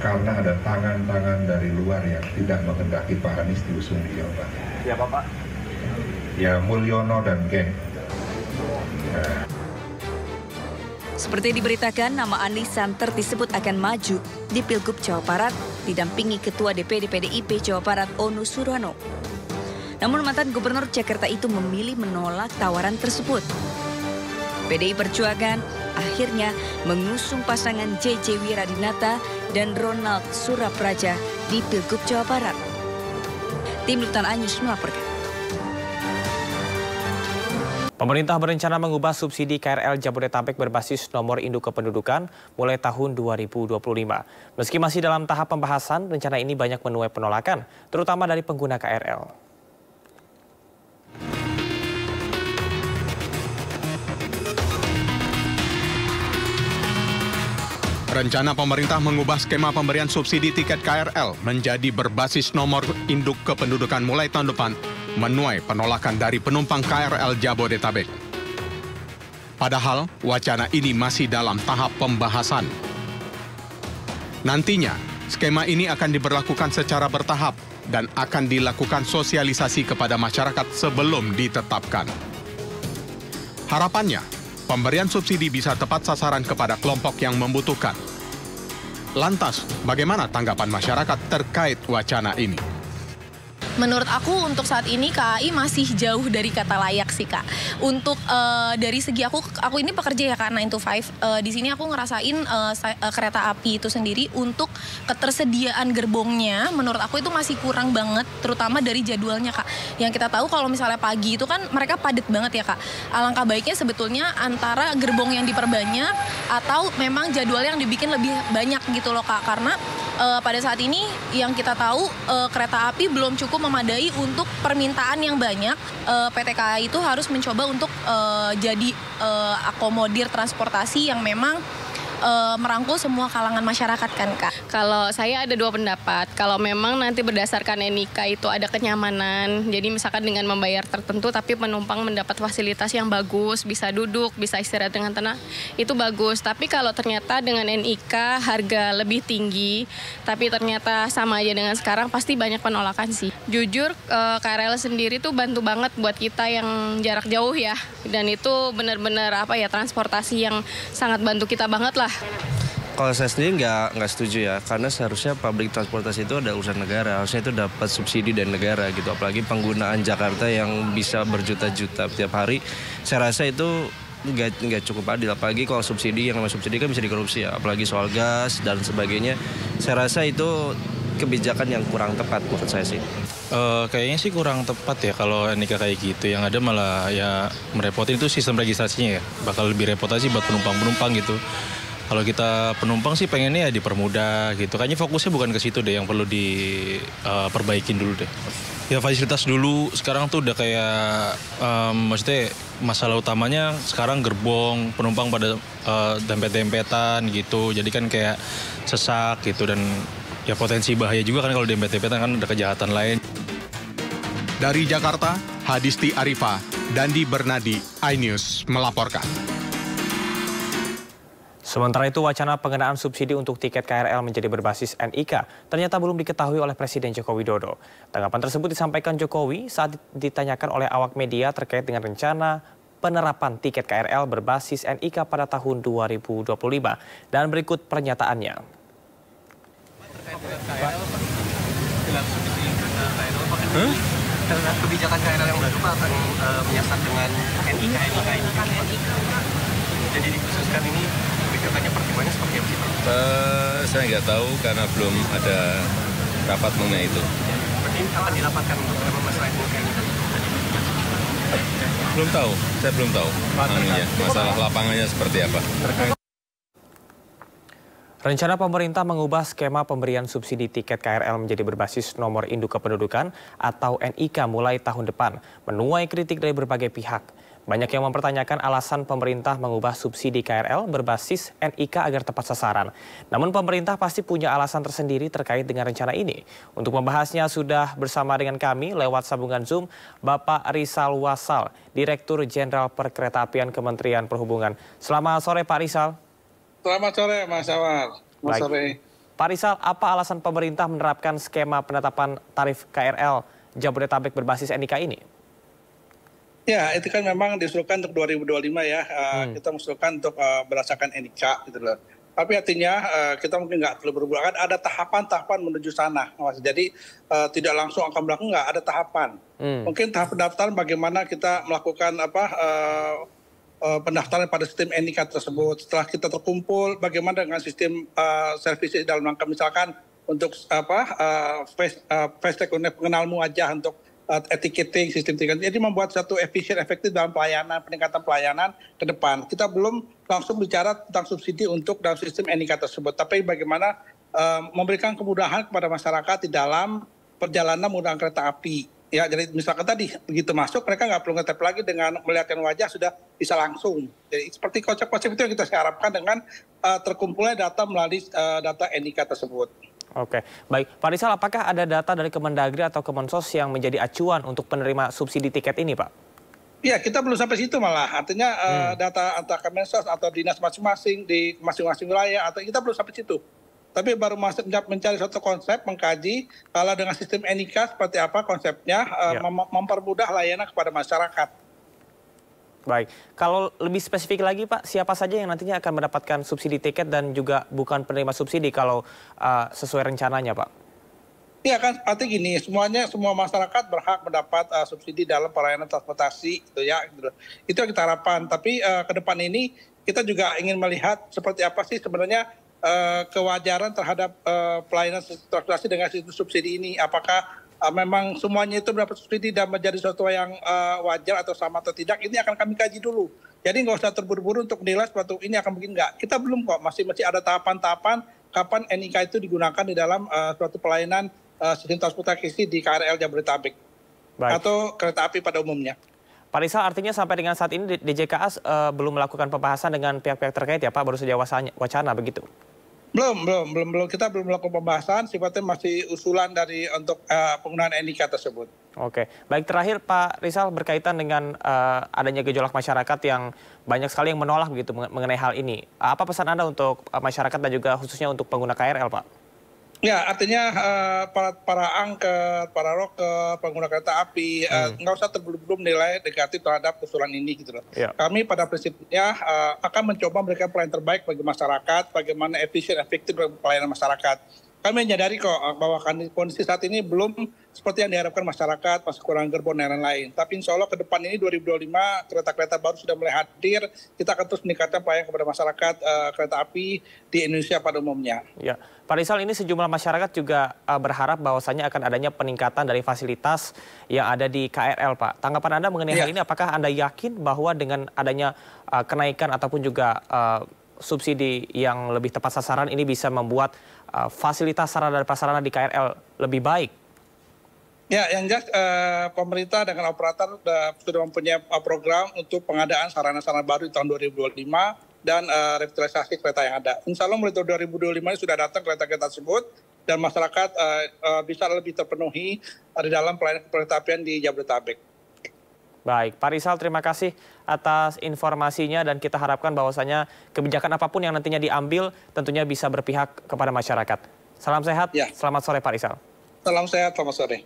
karena ada tangan-tangan dari luar yang tidak menghendaki Pak Anies diusung di Jawa Barat. Siapa Pak? Ya Mulyono dan geng. Seperti diberitakan, nama Anies santer disebut akan maju di Pilgub Jawa Barat, didampingi Ketua DPD PDIP Jawa Barat Ono Surono. Namun mantan Gubernur Jakarta itu memilih menolak tawaran tersebut. PDI Perjuangan akhirnya mengusung pasangan JJ Wiradinata dan Ronald Surapraja di Pilgub Jawa Barat. Tim Liputan iNews melaporkan. Pemerintah berencana mengubah subsidi KRL Jabodetabek berbasis nomor induk kependudukan mulai tahun 2025. Meski masih dalam tahap pembahasan, rencana ini banyak menuai penolakan, terutama dari pengguna KRL. Rencana pemerintah mengubah skema pemberian subsidi tiket KRL menjadi berbasis nomor induk kependudukan mulai tahun depan menuai penolakan dari penumpang KRL Jabodetabek. Padahal wacana ini masih dalam tahap pembahasan. Nantinya, skema ini akan diberlakukan secara bertahap dan akan dilakukan sosialisasi kepada masyarakat sebelum ditetapkan. Harapannya, pemberian subsidi bisa tepat sasaran kepada kelompok yang membutuhkan. Lantas, bagaimana tanggapan masyarakat terkait wacana ini? Menurut aku untuk saat ini KAI masih jauh dari kata layak sih Kak. Untuk dari segi aku ini pekerja ya Kak 9 to 5. Di sini aku ngerasain kereta api itu sendiri untuk ketersediaan gerbongnya menurut aku itu masih kurang banget, terutama dari jadwalnya Kak. Yang kita tahu kalau misalnya pagi itu kan mereka padat banget ya Kak. Alangkah baiknya sebetulnya antara gerbong yang diperbanyak atau memang jadwal yang dibikin lebih banyak gitu loh Kak. Karena pada saat ini yang kita tahu kereta api belum cukup memadai untuk permintaan yang banyak. PT KAI itu harus mencoba untuk jadi akomodir transportasi yang memang merangkul semua kalangan masyarakat kan Kak. Kalau saya ada dua pendapat. Kalau memang nanti berdasarkan NIK itu ada kenyamanan, jadi misalkan dengan membayar tertentu tapi penumpang mendapat fasilitas yang bagus, bisa duduk, bisa istirahat dengan tenang, itu bagus. Tapi kalau ternyata dengan NIK harga lebih tinggi, tapi ternyata sama aja dengan sekarang, pasti banyak penolakan sih. Jujur KRL sendiri tuh bantu banget buat kita yang jarak jauh ya, dan itu benar-benar transportasi yang sangat bantu kita banget lah. Kalau saya sendiri nggak setuju ya, karena seharusnya public transportasi itu ada urusan negara, harusnya itu dapat subsidi dari negara gitu, apalagi penggunaan Jakarta yang bisa berjuta-juta tiap hari, saya rasa itu nggak cukup adil, apalagi kalau subsidi, yang namanya subsidi kan bisa dikorupsi ya, apalagi soal gas dan sebagainya, saya rasa itu kebijakan yang kurang tepat menurut saya sih. Kayaknya sih kurang tepat ya kalau NIK kayak gitu, yang ada malah ya merepotin itu sistem registrasinya ya, bakal lebih repot aja buat penumpang-penumpang gitu. Kalau kita penumpang sih pengennya ya dipermudah gitu. Kayaknya fokusnya bukan ke situ deh, yang perlu diperbaikin dulu deh. Ya fasilitas dulu, sekarang tuh udah kayak, maksudnya masalah utamanya sekarang gerbong, penumpang pada dempet-dempetan gitu. Jadi kan kayak sesak gitu, dan ya potensi bahaya juga kan kalau dempet-dempetan, kan ada kejahatan lain. Dari Jakarta, Hadisti Arifa, Dandi Bernadi, iNews melaporkan. Sementara itu, wacana pengenaan subsidi untuk tiket KRL menjadi berbasis NIK ternyata belum diketahui oleh Presiden Joko Widodo. Tanggapan tersebut disampaikan Jokowi saat ditanyakan oleh awak media terkait dengan rencana penerapan tiket KRL berbasis NIK pada tahun 2025. Dan berikut pernyataannya. Dengan kebijakan KRL yang baru akan menyasar dengan NIK. Jadi dikhususkan ini kebijakannya pertimbangannya seperti apa sih Pak? Saya nggak tahu karena belum ada rapat mengenai itu. Berarti akan dirapatkan untuk masalah itu kayak gitu? Belum tahu, saya belum tahu masalah lapangannya seperti apa. Rencana pemerintah mengubah skema pemberian subsidi tiket KRL menjadi berbasis nomor induk kependudukan atau NIK mulai tahun depan menuai kritik dari berbagai pihak. Banyak yang mempertanyakan alasan pemerintah mengubah subsidi KRL berbasis NIK agar tepat sasaran. Namun pemerintah pasti punya alasan tersendiri terkait dengan rencana ini. Untuk membahasnya sudah bersama dengan kami lewat sambungan Zoom Bapak Rizal Wasal, Direktur Jenderal Perkeretaapian Kementerian Perhubungan. Selamat sore Pak Rizal. Selamat sore Mas Awal. Selamat sore. Pak Rizal, apa alasan pemerintah menerapkan skema penetapan tarif KRL Jabodetabek berbasis NIK ini? Ya, itu kan memang diusulkan untuk 2025 ya. Kita mengusulkan untuk berdasarkan NIK gitu loh. Tapi artinya kita mungkin nggak terlalu berbulan. Ada tahapan-tahapan menuju sana. Mas. Jadi tidak langsung akan belakang, nggak ada tahapan. Mungkin tahap pendaftaran bagaimana kita melakukan pendaftaran pada sistem NIK tersebut. Setelah kita terkumpul, bagaimana dengan sistem service dalam rangka misalkan untuk face pengenalmu wajah untuk etiketing, sistem tiket. Jadi membuat satu efisien, efektif dalam pelayanan, peningkatan pelayanan ke depan. Kita belum langsung bicara tentang subsidi untuk dalam sistem NIK tersebut. Tapi bagaimana memberikan kemudahan kepada masyarakat di dalam perjalanan menggunakan kereta api. Ya, jadi misalkan tadi begitu masuk, mereka nggak perlu ngetap lagi dengan melihatkan wajah, sudah bisa langsung. Jadi seperti konsep-konsep itu yang kita harapkan dengan terkumpulnya data melalui data NIK tersebut. Oke, baik. Pak Rizal, apakah ada data dari Kemendagri atau Kemensos yang menjadi acuan untuk penerima subsidi tiket ini, Pak? Iya, kita belum sampai situ malah. Artinya data antara Kemensos atau dinas masing-masing di masing-masing wilayah, atau kita belum sampai situ. Tapi baru mencari suatu konsep, mengkaji kalau dengan sistem NIK seperti apa konsepnya, mempermudah layanan kepada masyarakat. Baik, kalau lebih spesifik lagi Pak, siapa saja yang nantinya akan mendapatkan subsidi tiket dan juga bukan penerima subsidi kalau sesuai rencananya Pak? Iya kan, artinya gini, semua masyarakat berhak mendapat subsidi dalam pelayanan transportasi, gitu ya. Gitu. Itu yang kita harapkan. Tapi ke depan ini kita juga ingin melihat seperti apa sih sebenarnya kewajaran terhadap pelayanan transportasi dengan sistem subsidi ini. Apakah memang semuanya itu mendapat subsidi dan menjadi sesuatu yang wajar atau sama atau tidak, ini akan kami kaji dulu. Jadi nggak usah terburu-buru untuk menilai sesuatu ini akan begini nggak. Kita belum kok, masih ada tahapan-tahapan kapan NIK itu digunakan di dalam suatu pelayanan sistem transportasi di KRL Jabodetabek. Baik. Atau kereta api pada umumnya. Pak Rizal, artinya sampai dengan saat ini DJKA belum melakukan pembahasan dengan pihak-pihak terkait ya Pak, baru saja wacana begitu? Belum. Kita belum melakukan pembahasan, sifatnya masih usulan untuk penggunaan NIK tersebut. Oke, baik, terakhir Pak Rizal, berkaitan dengan adanya gejolak masyarakat yang banyak sekali yang menolak begitu mengenai hal ini. Apa pesan Anda untuk masyarakat dan juga khususnya untuk pengguna KRL, Pak? Ya, artinya para angket, para roker, pengguna kereta api, nggak usah terburu-buru menilai negatif terhadap usulan ini gitu loh. Ya. Kami pada prinsipnya akan mencoba memberikan pelayanan terbaik bagi masyarakat, bagaimana efisien, efektif pelayanan masyarakat. Kami menyadari kok bahwa kondisi saat ini belum seperti yang diharapkan masyarakat, masih kurang gerbong dan lain-lain. Tapi insya Allah ke depan ini 2025 kereta-kereta baru sudah mulai hadir, kita akan terus meningkatkan pelayanan kepada masyarakat kereta api di Indonesia pada umumnya. Ya, Pak Rizal, ini sejumlah masyarakat juga berharap bahwasannya akan adanya peningkatan dari fasilitas yang ada di KRL, Pak. Tanggapan Anda mengenai hal ini, apakah Anda yakin bahwa dengan adanya kenaikan ataupun juga subsidi yang lebih tepat sasaran ini bisa membuat fasilitas sarana dan prasarana di KRL lebih baik? Ya, yang jelas pemerintah dengan operator sudah mempunyai program untuk pengadaan sarana-sarana baru di tahun 2025 dan revitalisasi kereta yang ada. Insya Allah mulai tahun 2025 ini sudah datang kereta-kereta tersebut dan masyarakat bisa lebih terpenuhi di dalam pelayanan kereta apian di Jabodetabek. Baik, Pak Rizal, terima kasih atas informasinya dan kita harapkan bahwasanya kebijakan apapun yang nantinya diambil tentunya bisa berpihak kepada masyarakat. Salam sehat, selamat sore Pak Rizal. Salam sehat, selamat sore.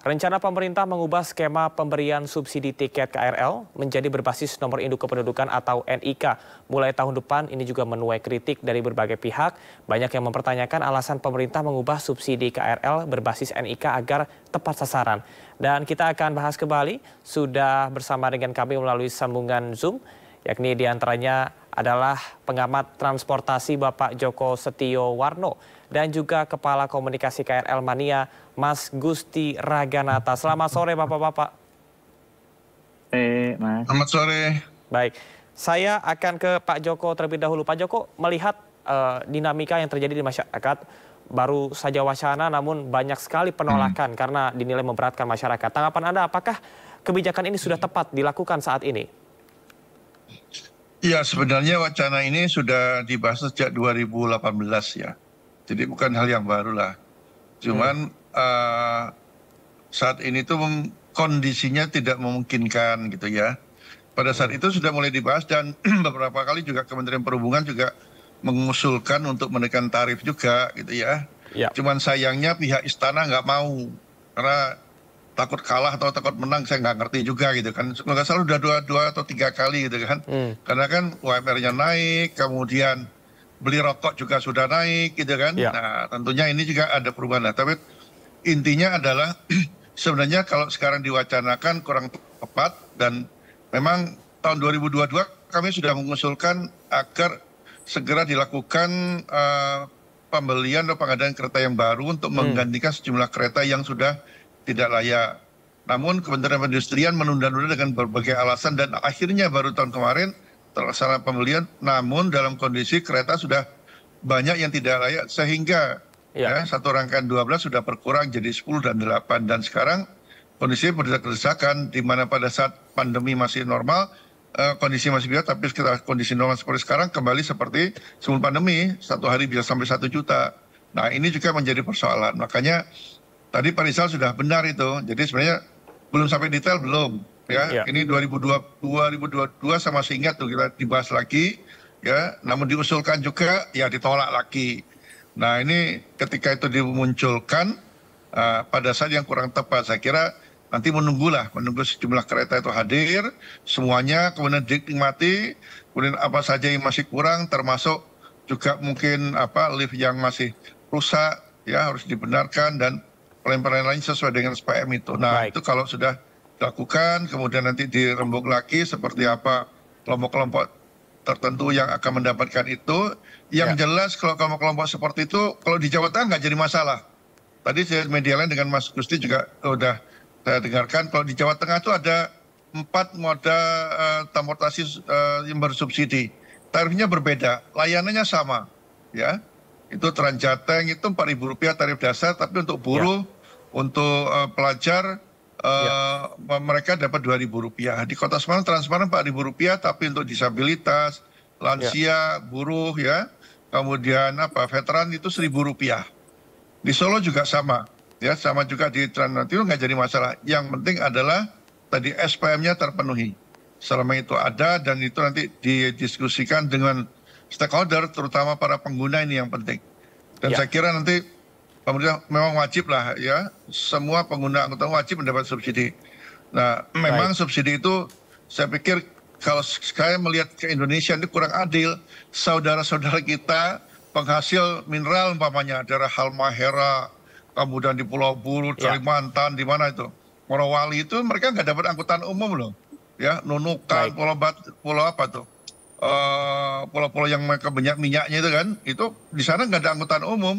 Rencana pemerintah mengubah skema pemberian subsidi tiket KRL menjadi berbasis nomor induk kependudukan atau NIK. Mulai tahun depan ini juga menuai kritik dari berbagai pihak. Banyak yang mempertanyakan alasan pemerintah mengubah subsidi KRL berbasis NIK agar tepat sasaran. Dan kita akan bahas kembali, sudah bersama dengan kami melalui sambungan Zoom, yakni diantaranya adalah pengamat transportasi Bapak Joko Setio Warno dan juga Kepala Komunikasi KRL Mania Mas Gusti Raganata. Selamat sore Bapak-Bapak. Mas. Selamat sore. Baik, saya akan ke Pak Joko terlebih dahulu. Pak Joko, melihat dinamika yang terjadi di masyarakat, baru saja wacana namun banyak sekali penolakan karena dinilai memberatkan masyarakat. Tanggapan Anda, apakah kebijakan ini sudah tepat dilakukan saat ini? Ya, sebenarnya wacana ini sudah dibahas sejak 2018 ya. Jadi bukan hal yang baru lah. Cuman saat ini tuh kondisinya tidak memungkinkan gitu ya. Pada saat itu sudah mulai dibahas dan beberapa kali juga Kementerian Perhubungan juga mengusulkan untuk menekan tarif juga gitu ya. Cuman sayangnya pihak istana nggak mau karena takut kalah atau takut menang, saya nggak ngerti juga gitu kan. Nggak salah udah dua atau tiga kali gitu kan. Karena kan UMR-nya naik, kemudian beli rokok juga sudah naik gitu kan. Nah tentunya ini juga ada perubahan. Nah, tapi intinya adalah sebenarnya kalau sekarang diwacanakan kurang tepat dan memang tahun 2022 kami sudah mengusulkan agar segera dilakukan pembelian atau pengadaan kereta yang baru untuk menggantikan sejumlah kereta yang sudah tidak layak. Namun Kementerian Perindustrian menunda-nunda dengan berbagai alasan dan akhirnya baru tahun kemarin terlaksana pembelian. Namun dalam kondisi kereta sudah banyak yang tidak layak sehingga satu rangkaian 12 sudah berkurang jadi 10 dan 8. Dan sekarang kondisinya berdesak-desakan di mana pada saat pandemi masih normal, kondisi masih biasa, tapi sekitar kondisi normal seperti sekarang kembali seperti sebelum pandemi, satu hari bisa sampai 1 juta. Nah ini juga menjadi persoalan. Makanya tadi Pak Rizal sudah benar itu. Jadi sebenarnya belum sampai detail belum. Ya, ini 2022 sama masih ingat tuh kita dibahas lagi, ya. Namun diusulkan juga, ya ditolak lagi. Nah ini ketika itu dimunculkan pada saat yang kurang tepat, saya kira nanti menunggu sejumlah kereta itu hadir, semuanya kemudian dinikmati, kemudian apa saja yang masih kurang, termasuk juga mungkin lift yang masih rusak, ya harus dibenarkan dan pelayanan lain sesuai dengan SPM itu. Nah, itu kalau sudah dilakukan, kemudian nanti dirembuk lagi seperti apa kelompok-kelompok tertentu yang akan mendapatkan itu. Yang jelas kalau kelompok-kelompok seperti itu, kalau di Jawa Tengah nggak jadi masalah. Tadi saya media lain dengan Mas Gusti juga udah saya dengarkan, kalau di Jawa Tengah itu ada 4 moda transportasi yang bersubsidi. Tarifnya berbeda, layanannya sama, ya. Itu Transjateng itu Rp4.000 tarif dasar, tapi untuk buruh, untuk pelajar, mereka dapat Rp2.000. Di Kota Semarang transparan Rp4.000, tapi untuk disabilitas, lansia, buruh, ya, kemudian veteran itu Rp1.000. Di Solo juga sama, ya, sama juga di Trans itu nggak jadi masalah. Yang penting adalah tadi SPM-nya terpenuhi. Selama itu ada dan itu nanti didiskusikan dengan stakeholder, terutama para pengguna ini yang penting. Dan saya kira nanti pemerintah memang wajib lah, ya, semua pengguna angkutan wajib mendapat subsidi. Nah, memang subsidi itu saya pikir kalau saya melihat ke Indonesia ini kurang adil. Saudara-saudara kita penghasil mineral umpamanya daerah Halmahera, kemudian di Pulau Buru, Kalimantan, di mana itu, Morowali itu mereka nggak dapat angkutan umum loh, ya, Nunukan, pulau apa tuh? Pulau-pulau yang mereka banyak minyaknya itu kan, itu di sana nggak ada angkutan umum,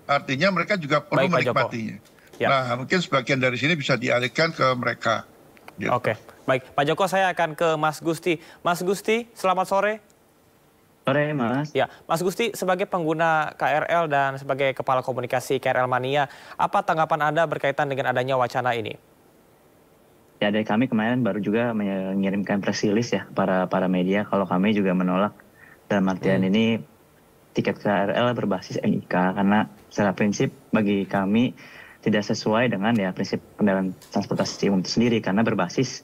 artinya mereka juga perlu menikmatinya. Nah, mungkin sebagian dari sini bisa dialihkan ke mereka. Gitu. Oke, baik Pak Joko, saya akan ke Mas Gusti. Mas Gusti, selamat sore. Sore Mas. Ya, Mas Gusti sebagai pengguna KRL dan sebagai Kepala Komunikasi KRL Mania, apa tanggapan Anda berkaitan dengan adanya wacana ini? Ya, dari kami kemarin baru juga mengirimkan press release ya para media kalau kami juga menolak dalam artian ini tiket KRL berbasis NIK karena secara prinsip bagi kami tidak sesuai dengan ya prinsip kendaraan transportasi umum itu sendiri karena berbasis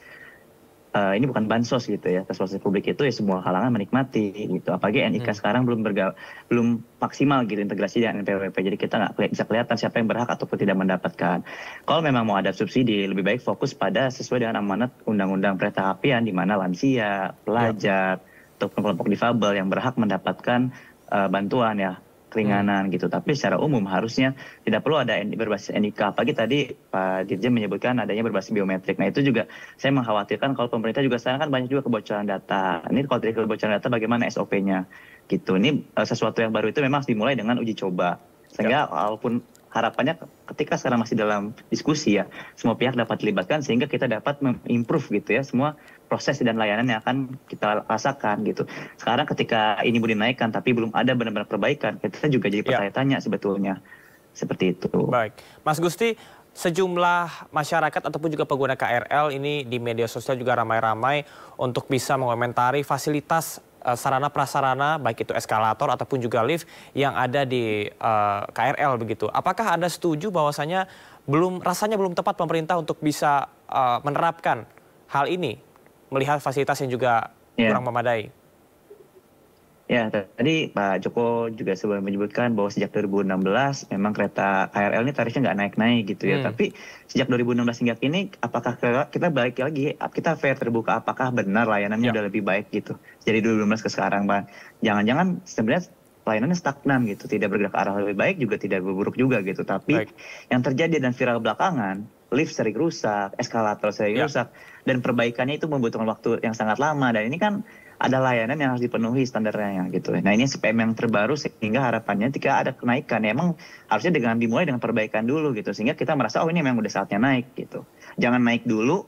ini bukan bansos gitu ya, transportasi publik itu ya semua kalangan menikmati gitu. Apalagi NIK sekarang belum maksimal gitu integrasi dengan NPWP. Jadi kita nggak bisa kelihatan siapa yang berhak ataupun tidak mendapatkan. Kalau memang mau ada subsidi, lebih baik fokus pada sesuai dengan amanat Undang-Undang Kereta Apian di mana lansia, pelajar, ataupun kelompok difabel yang berhak mendapatkan bantuan ya, keringanan gitu. Tapi secara umum harusnya tidak perlu ada berbasis NIK. Apalagi tadi Pak Dirjen menyebutkan adanya berbasis biometrik. Nah itu juga saya mengkhawatirkan kalau pemerintah juga sekarang kan banyak juga kebocoran data. Ini kalau dari kebocoran data bagaimana SOP-nya gitu. Ini sesuatu yang baru itu memang harus dimulai dengan uji coba. Sehingga walaupun harapannya ketika sekarang masih dalam diskusi ya, semua pihak dapat dilibatkan sehingga kita dapat mengimprove gitu ya semua proses dan layanan yang akan kita rasakan gitu. Sekarang ketika ini mau dinaikkan tapi belum ada benar-benar perbaikan, kita juga jadi bertanya-tanya sebetulnya. Seperti itu. Baik. Mas Gusti, sejumlah masyarakat ataupun juga pengguna KRL ini di media sosial juga ramai-ramai untuk bisa mengomentari fasilitas sarana prasarana baik itu eskalator ataupun juga lift yang ada di KRL begitu. Apakah Anda setuju bahwasanya rasanya belum tepat pemerintah untuk bisa menerapkan hal ini melihat fasilitas yang juga kurang memadai? Ya, tadi Pak Joko juga sebelum menyebutkan bahwa sejak 2016 memang kereta KRL ini tarifnya nggak naik-naik gitu ya. Tapi sejak 2016 hingga kini, apakah kita balik lagi, kita fair terbuka, apakah benar layanannya udah lebih baik gitu. Jadi 2016 ke sekarang, Bang. Jangan-jangan sebenarnya pelayanannya stagnan gitu, tidak bergerak ke arah lebih baik juga tidak buruk juga gitu. Tapi yang terjadi dan viral belakangan, lift sering rusak, eskalator sering rusak, dan perbaikannya itu membutuhkan waktu yang sangat lama. Dan ini kan ada layanan yang harus dipenuhi standarnya gitu. Nah ini SPM yang terbaru sehingga harapannya ketika ada kenaikan ya emang harusnya dimulai dengan perbaikan dulu gitu. Sehingga kita merasa oh ini memang udah saatnya naik gitu. Jangan naik dulu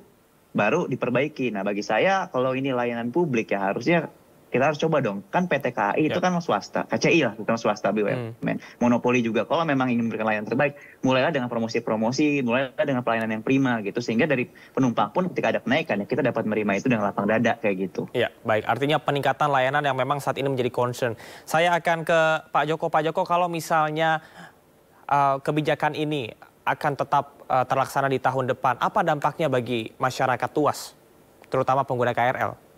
baru diperbaiki. Nah bagi saya kalau ini layanan publik ya harusnya kita harus coba dong. Kan PT KAI itu kan swasta, KCI lah bukan swasta BUMN. Monopoli juga. Kalau memang ingin memberikan layanan terbaik, mulailah dengan promosi-promosi, mulailah dengan pelayanan yang prima gitu. Sehingga dari penumpang pun ketika ada kenaikan ya kita dapat menerima itu dengan lapang dada kayak gitu. Iya, baik. Artinya peningkatan layanan yang memang saat ini menjadi concern. Saya akan ke Pak Joko. Pak Joko, kalau misalnya kebijakan ini akan tetap terlaksana di tahun depan, apa dampaknya bagi masyarakat luas, terutama pengguna KRL?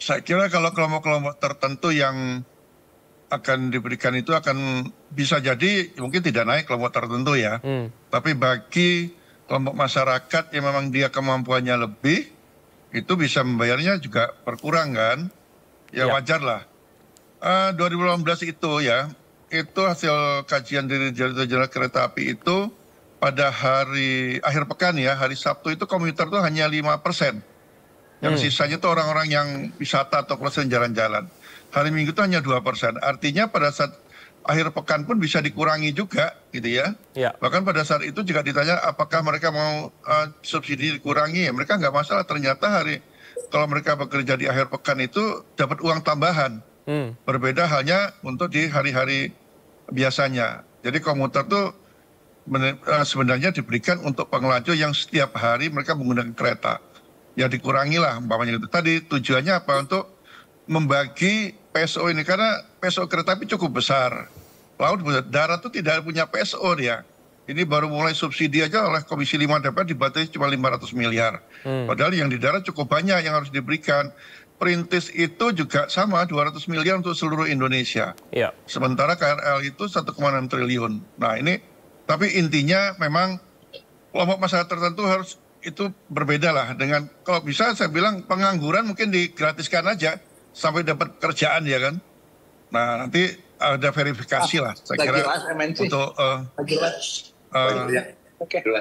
Saya kira kalau kelompok-kelompok tertentu yang akan diberikan itu akan bisa jadi mungkin tidak naik kelompok tertentu ya. Tapi bagi kelompok masyarakat yang memang dia kemampuannya lebih, itu bisa membayarnya juga berkurang kan. Ya wajar lah. 2018 itu ya, itu hasil kajian dari Jalan Kereta Api itu pada hari akhir pekan ya, hari Sabtu itu komuter tuh hanya 5%. Yang sisanya itu orang-orang yang wisata atau klien jalan-jalan. Hari Minggu itu hanya 2%. Artinya pada saat akhir pekan pun bisa dikurangi juga gitu ya. Bahkan pada saat itu juga ditanya apakah mereka mau subsidi dikurangi, ya mereka nggak masalah. Ternyata kalau mereka bekerja di akhir pekan itu dapat uang tambahan. Berbeda halnya untuk di hari-hari biasanya. Jadi komuter tuh sebenarnya diberikan untuk pengelaju yang setiap hari mereka menggunakan kereta. Ya dikurangi lah umpamanya itu. Tadi tujuannya apa? Untuk membagi PSO ini, karena PSO kereta api cukup besar. Laut, darat itu tidak punya PSO dia. Ini baru mulai subsidi aja oleh Komisi 5 DPR dibatasi cuma 500 miliar. Padahal yang di darat cukup banyak yang harus diberikan. Perintis itu juga sama 200 miliar untuk seluruh Indonesia. Sementara KRL itu 1,6 triliun. Nah ini, tapi intinya memang kelompok masyarakat tertentu harus itu berbeda lah dengan, kalau bisa saya bilang pengangguran mungkin digratiskan aja sampai dapat kerjaan ya kan. Nah nanti ada verifikasi lah saya kira untuk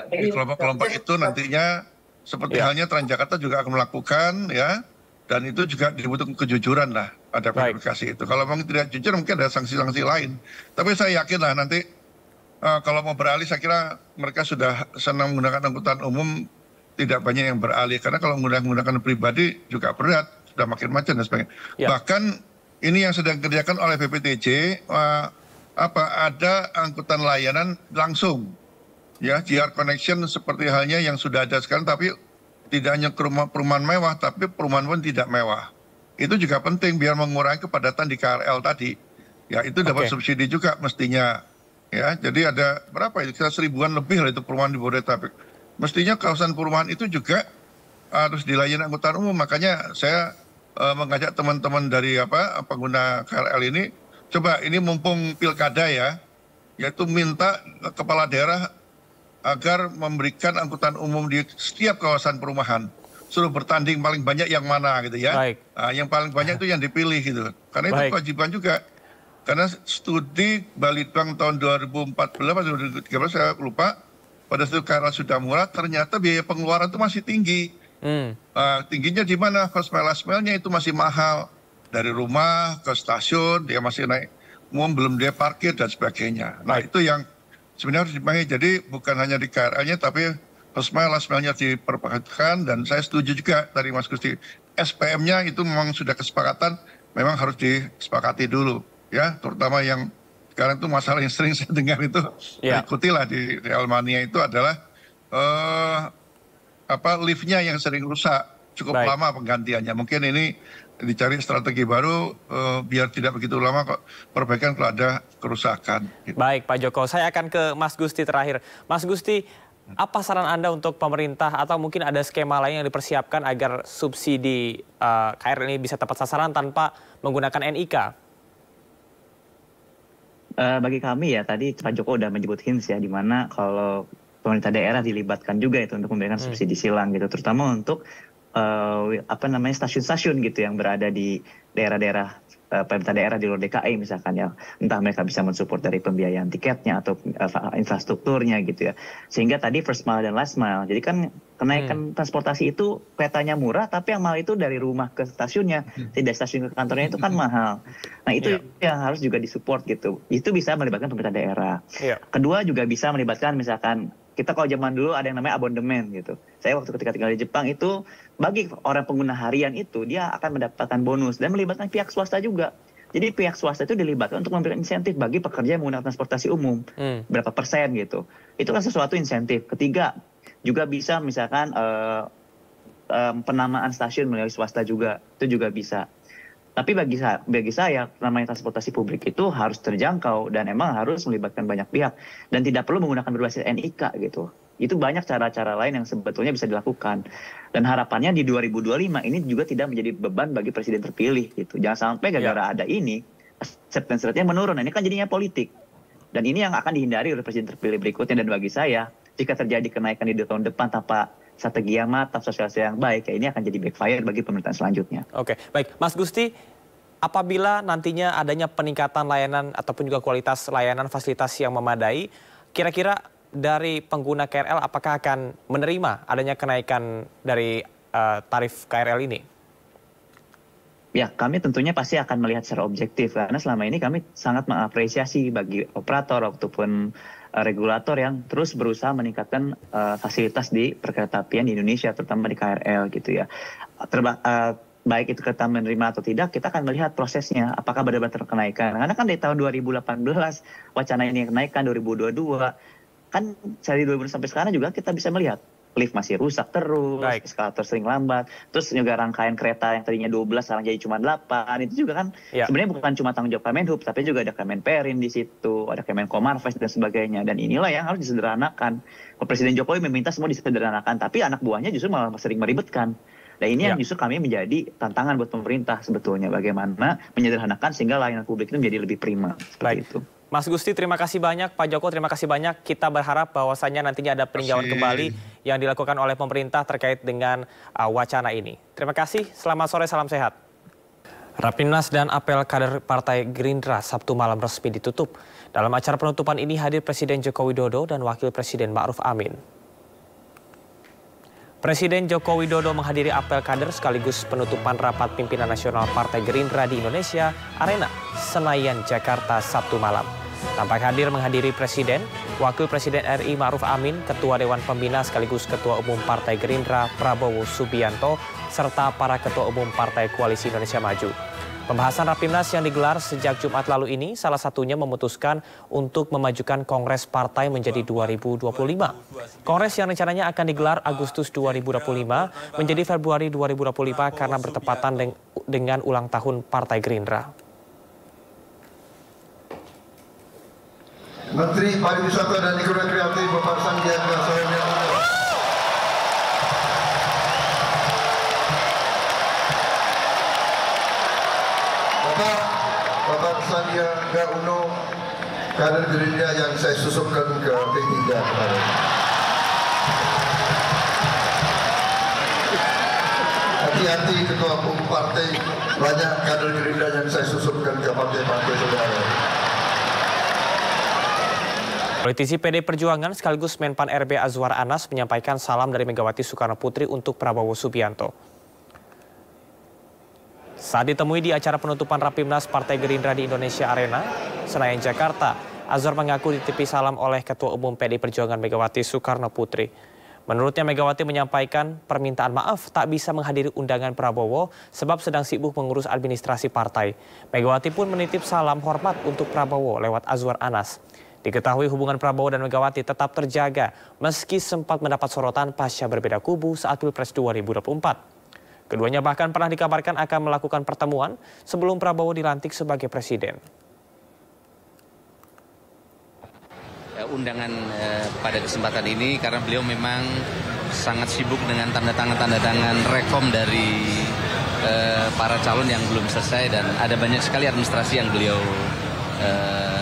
kelompok-kelompok itu nantinya seperti halnya Transjakarta juga akan melakukan ya, dan itu juga dibutuhkan kejujuran lah, ada verifikasi itu. Kalau memang tidak jujur mungkin ada sanksi-sanksi lain. Tapi saya yakin lah nanti kalau mau beralih saya kira mereka sudah senang menggunakan angkutan umum, tidak banyak yang beralih karena kalau menggunakan pribadi juga berat, sudah makin macam dan sebagainya. Bahkan ini yang sedang dikerjakan oleh BPTJ, ada angkutan layanan langsung, ya JR Connection seperti halnya yang sudah ada sekarang, tapi tidak hanya perumahan mewah, tapi perumahan pun tidak mewah. Itu juga penting biar mengurangi kepadatan di KRL tadi. Ya itu dapat subsidi juga mestinya. Ya jadi ada berapa itu? Kita 1000-an lebih lah itu perumahan di Bodetabek. Mestinya kawasan perumahan itu juga harus dilayani angkutan umum. Makanya saya mengajak teman-teman dari pengguna KRL ini, coba ini mumpung pilkada ya, yaitu minta kepala daerah agar memberikan angkutan umum di setiap kawasan perumahan. Suruh bertanding paling banyak yang mana gitu ya. Nah, yang paling banyak itu yang dipilih gitu. Karena itu kewajiban juga. Karena studi Balitbank tahun 2014 atau 2013 saya lupa, pada saat KRL sudah murah, ternyata biaya pengeluaran itu masih tinggi. Tingginya di mana? First mile last mile-nya itu masih mahal. Dari rumah ke stasiun dia masih naik, belum dia parkir dan sebagainya. Nah itu yang sebenarnya harus dipakai. Jadi bukan hanya di KRL-nya, tapi first mile last mile-nya diperhatikan. Dan saya setuju juga dari Mas Gusti, SPM-nya itu memang sudah kesepakatan, memang harus disepakati dulu. Ya, terutama yang sekarang itu masalah yang sering saya dengar itu, ikutilah di Realmania itu adalah liftnya yang sering rusak, cukup lama penggantiannya. Mungkin ini dicari strategi baru biar tidak begitu lama kok perbaikan kalau ada kerusakan. Gitu. Baik Pak Joko, saya akan ke Mas Gusti terakhir. Mas Gusti, apa saran Anda untuk pemerintah atau mungkin ada skema lain yang dipersiapkan agar subsidi KRL ini bisa tepat sasaran tanpa menggunakan NIK? Bagi kami ya, tadi Pak Joko udah menyebut hints ya, di mana kalau pemerintah daerah dilibatkan juga itu untuk memberikan subsidi silang gitu, terutama untuk stasiun-stasiun gitu yang berada di daerah-daerah pemerintah daerah di luar DKI misalkan ya, entah mereka bisa mensupport dari pembiayaan tiketnya atau infrastrukturnya gitu ya, sehingga tadi first mile dan last mile. Jadi kan kenaikan transportasi itu keretanya murah, tapi yang mahal itu dari rumah ke stasiunnya, tidak stasiun ke kantornya itu kan mahal. Nah itu yang harus juga disupport gitu. Itu bisa melibatkan pemerintah daerah. Kedua juga bisa melibatkan misalkan, kita kalau zaman dulu ada yang namanya abondemen gitu. Saya waktu ketika tinggal di Jepang itu, bagi orang pengguna harian itu dia akan mendapatkan bonus dan melibatkan pihak swasta juga. Jadi pihak swasta itu dilibatkan untuk memberikan insentif bagi pekerja yang menggunakan transportasi umum. Berapa persen gitu. Itu kan sesuatu insentif. Ketiga, juga bisa misalkan penamaan stasiun melalui swasta juga. Itu juga bisa. Tapi bagi saya, namanya transportasi publik itu harus terjangkau dan emang harus melibatkan banyak pihak. Dan tidak perlu menggunakan berbasis NIK gitu. Itu banyak cara-cara lain yang sebetulnya bisa dilakukan. Dan harapannya di 2025 ini juga tidak menjadi beban bagi presiden terpilih gitu. Jangan sampai gara-gara ada ini, acceptance rate-nya menurun. Nah, ini kan jadinya politik. Dan ini yang akan dihindari oleh presiden terpilih berikutnya. Dan bagi saya, jika terjadi kenaikan di tahun depan tanpa strategi yang matang, sosialisasi yang baik, ya ini akan jadi backfire bagi pemerintahan selanjutnya. Oke, baik. Mas Gusti, apabila nantinya adanya peningkatan layanan ataupun juga kualitas layanan fasilitas yang memadai, kira-kira dari pengguna KRL apakah akan menerima adanya kenaikan dari tarif KRL ini? Ya, kami tentunya pasti akan melihat secara objektif karena selama ini kami sangat mengapresiasi bagi operator ataupun regulator yang terus berusaha meningkatkan fasilitas di perkeretaapian di Indonesia, terutama di KRL gitu ya. Baik itu kita menerima atau tidak, kita akan melihat prosesnya apakah benar-benar terkenaikan. Karena kan dari tahun 2018 wacana ini kenaikan 2022, kan dari 2000 sampai sekarang juga kita bisa melihat lift masih rusak terus, eskalator sering lambat, terus juga rangkaian kereta yang tadinya 12 sekarang jadi cuma 8, itu juga kan sebenarnya bukan cuma tanggung jawab Kemenhub, tapi juga ada Kemenperin di situ, ada Kemenkomarves dan sebagainya, dan inilah yang harus disederhanakan. Presiden Jokowi meminta semua disederhanakan, tapi anak buahnya justru malah sering meribetkan. Nah ini yang justru kami menjadi tantangan buat pemerintah sebetulnya, bagaimana menyederhanakan sehingga layanan publik itu menjadi lebih prima. Seperti itu. Mas Gusti, terima kasih banyak. Pak Joko, terima kasih banyak. Kita berharap bahwasannya nantinya ada peninjauan kembali yang dilakukan oleh pemerintah terkait dengan wacana ini. Terima kasih, selamat sore, salam sehat. Rapimnas dan apel kader Partai Gerindra Sabtu malam resmi ditutup. Dalam acara penutupan ini hadir Presiden Joko Widodo dan Wakil Presiden Ma'ruf Amin. Presiden Joko Widodo menghadiri apel kader sekaligus penutupan rapat pimpinan nasional Partai Gerindra di Indonesia Arena, Senayan, Jakarta Sabtu malam. Tampak hadir menghadiri Presiden, Wakil Presiden RI Ma'ruf Amin, Ketua Dewan Pembina sekaligus Ketua Umum Partai Gerindra Prabowo Subianto, serta para Ketua Umum Partai Koalisi Indonesia Maju. Pembahasan Rapimnas yang digelar sejak Jumat lalu ini salah satunya memutuskan untuk memajukan Kongres Partai menjadi 2025. Kongres yang rencananya akan digelar Agustus 2025 menjadi Februari 2025 karena bertepatan dengan ulang tahun Partai Gerindra. Menteri Pariwisata dan Ekonomi Kreatif Bapak Sandiaga Uno. Bapak Sandiaga Uno, kader Gerindra yang saya susupkan ke P3 kemarin. Hati-hati Ketua Umum Partai, banyak kader Gerindra yang saya susupkan ke partai-partai saudara. Politisi PD Perjuangan sekaligus Menpan RB Azwar Anas menyampaikan salam dari Megawati Soekarno Putri untuk Prabowo Subianto. Saat ditemui di acara penutupan Rapimnas Partai Gerindra di Indonesia Arena, Senayan, Jakarta, Azwar mengaku dititipi salam oleh Ketua Umum PD Perjuangan Megawati Soekarno Putri. Menurutnya Megawati menyampaikan permintaan maaf tak bisa menghadiri undangan Prabowo sebab sedang sibuk mengurus administrasi partai. Megawati pun menitip salam hormat untuk Prabowo lewat Azwar Anas. Diketahui hubungan Prabowo dan Megawati tetap terjaga meski sempat mendapat sorotan pasca berbeda kubu saat Pilpres 2024. Keduanya bahkan pernah dikabarkan akan melakukan pertemuan sebelum Prabowo dilantik sebagai presiden. Undangan pada kesempatan ini karena beliau memang sangat sibuk dengan tanda tangan rekom dari para calon yang belum selesai dan ada banyak sekali administrasi yang beliau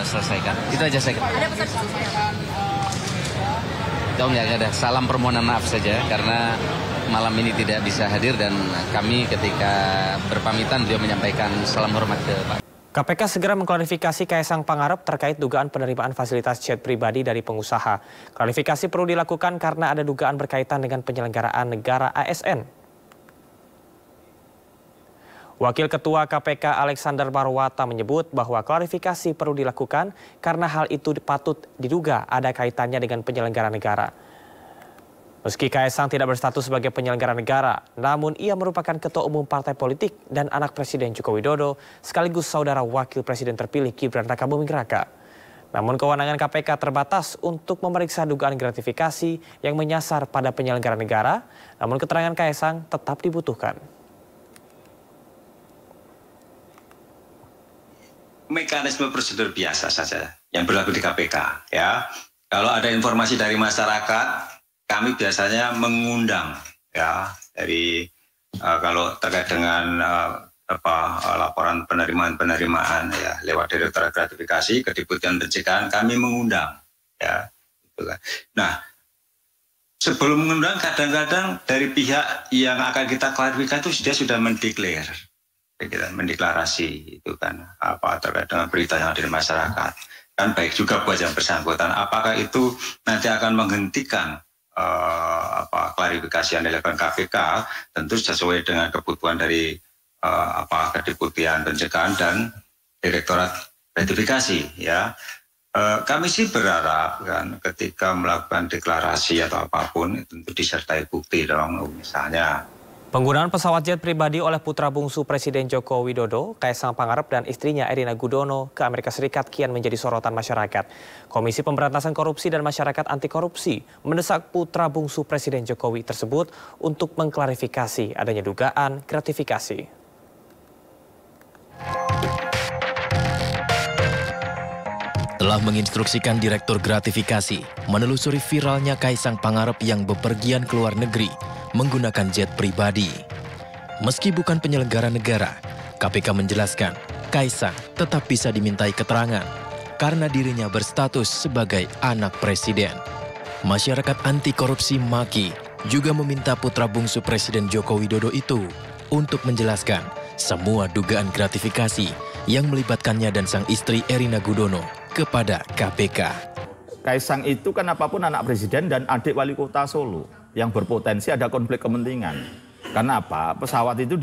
selesaikan. Itu aja saya kira. Ada pesan nggak ada. Salam permohonan maaf saja karena malam ini tidak bisa hadir dan kami ketika berpamitan beliau menyampaikan salam hormat ke Pak. KPK segera mengklarifikasi Kaisang Pangarep terkait dugaan penerimaan fasilitas jet pribadi dari pengusaha. Klarifikasi perlu dilakukan karena ada dugaan berkaitan dengan penyelenggaraan negara ASN. Wakil Ketua KPK Alexander Marwata menyebut bahwa klarifikasi perlu dilakukan karena hal itu patut diduga ada kaitannya dengan penyelenggara negara. Meski Kaisang tidak berstatus sebagai penyelenggara negara, namun ia merupakan Ketua Umum Partai Politik dan anak Presiden Joko Widodo sekaligus saudara Wakil Presiden terpilih Gibran Rakabuming Raka. Namun kewenangan KPK terbatas untuk memeriksa dugaan gratifikasi yang menyasar pada penyelenggara negara, namun keterangan Kaisang tetap dibutuhkan. Mekanisme prosedur biasa saja yang berlaku di KPK ya. Kalau ada informasi dari masyarakat, kami biasanya mengundang ya dari kalau terkait dengan laporan penerimaan ya lewat Direktorat Gratifikasi, Kedeputian Pencegahan kami mengundang ya. Nah, sebelum mengundang kadang-kadang dari pihak yang akan kita klarifikasi itu sudah mendeklar kita mendeklarasi itu kan terkait dengan berita yang ada di masyarakat. Kan baik juga buat yang bersangkutan. Apakah itu nanti akan menghentikan klarifikasi yang dilakukan KPK, tentu sesuai dengan kebutuhan dari Kedeputian Pencegahan dan Direktorat Gratifikasi, ya. Kami sih berharap kan ketika melakukan deklarasi atau apapun tentu disertai bukti dong, misalnya. Penggunaan pesawat jet pribadi oleh putra bungsu Presiden Joko Widodo, Kaisang Pangarep dan istrinya Erina Gudono ke Amerika Serikat kian menjadi sorotan masyarakat. Komisi Pemberantasan Korupsi dan Masyarakat Anti Korupsi mendesak putra bungsu Presiden Jokowi tersebut untuk mengklarifikasi adanya dugaan gratifikasi. Telah menginstruksikan Direktur Gratifikasi menelusuri viralnya Kaisang Pangarep yang bepergian ke luar negeri menggunakan jet pribadi. Meski bukan penyelenggara negara, KPK menjelaskan Kaisang tetap bisa dimintai keterangan karena dirinya berstatus sebagai anak presiden. Masyarakat anti korupsi MAKI juga meminta putra bungsu Presiden Joko Widodo itu untuk menjelaskan semua dugaan gratifikasi yang melibatkannya dan sang istri Erina Gudono kepada KPK. Kaisang itu kan apapun anak presiden dan adik wali kota Solo yang berpotensi ada konflik kepentingan. Karena apa? Pesawat itu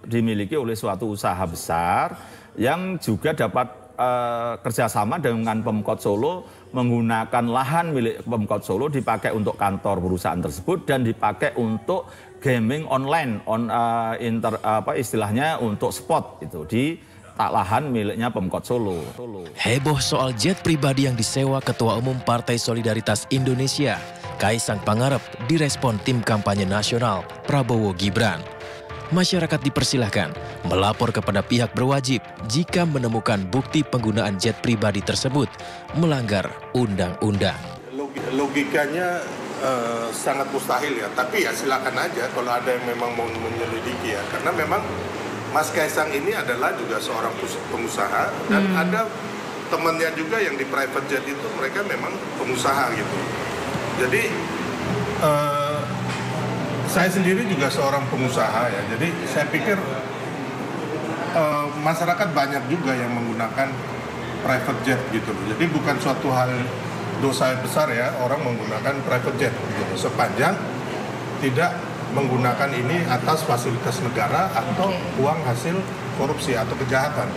dimiliki oleh suatu usaha besar yang juga dapat kerjasama dengan Pemkot Solo, menggunakan lahan milik Pemkot Solo dipakai untuk kantor perusahaan tersebut dan dipakai untuk gaming online, istilahnya untuk spot itu di lahan miliknya Pemkot Solo. Heboh soal jet pribadi yang disewa Ketua Umum Partai Solidaritas Indonesia, Kaisang Pangarep, direspon tim kampanye nasional Prabowo Gibran. Masyarakat dipersilahkan melapor kepada pihak berwajib jika menemukan bukti penggunaan jet pribadi tersebut melanggar undang-undang. Logikanya sangat mustahil ya, tapi ya silakan aja kalau ada yang memang mau menyelidiki ya, karena memang Mas Kaisang ini adalah juga seorang pengusaha dan ada temannya juga yang di private jet itu mereka memang pengusaha gitu. Jadi saya sendiri juga seorang pengusaha ya. Jadi saya pikir masyarakat banyak juga yang menggunakan private jet gitu. Jadi bukan suatu hal dosa besar ya orang menggunakan private jet gitu. Sepanjang tidak menggunakan ini atas fasilitas negara atau uang hasil korupsi atau kejahatan.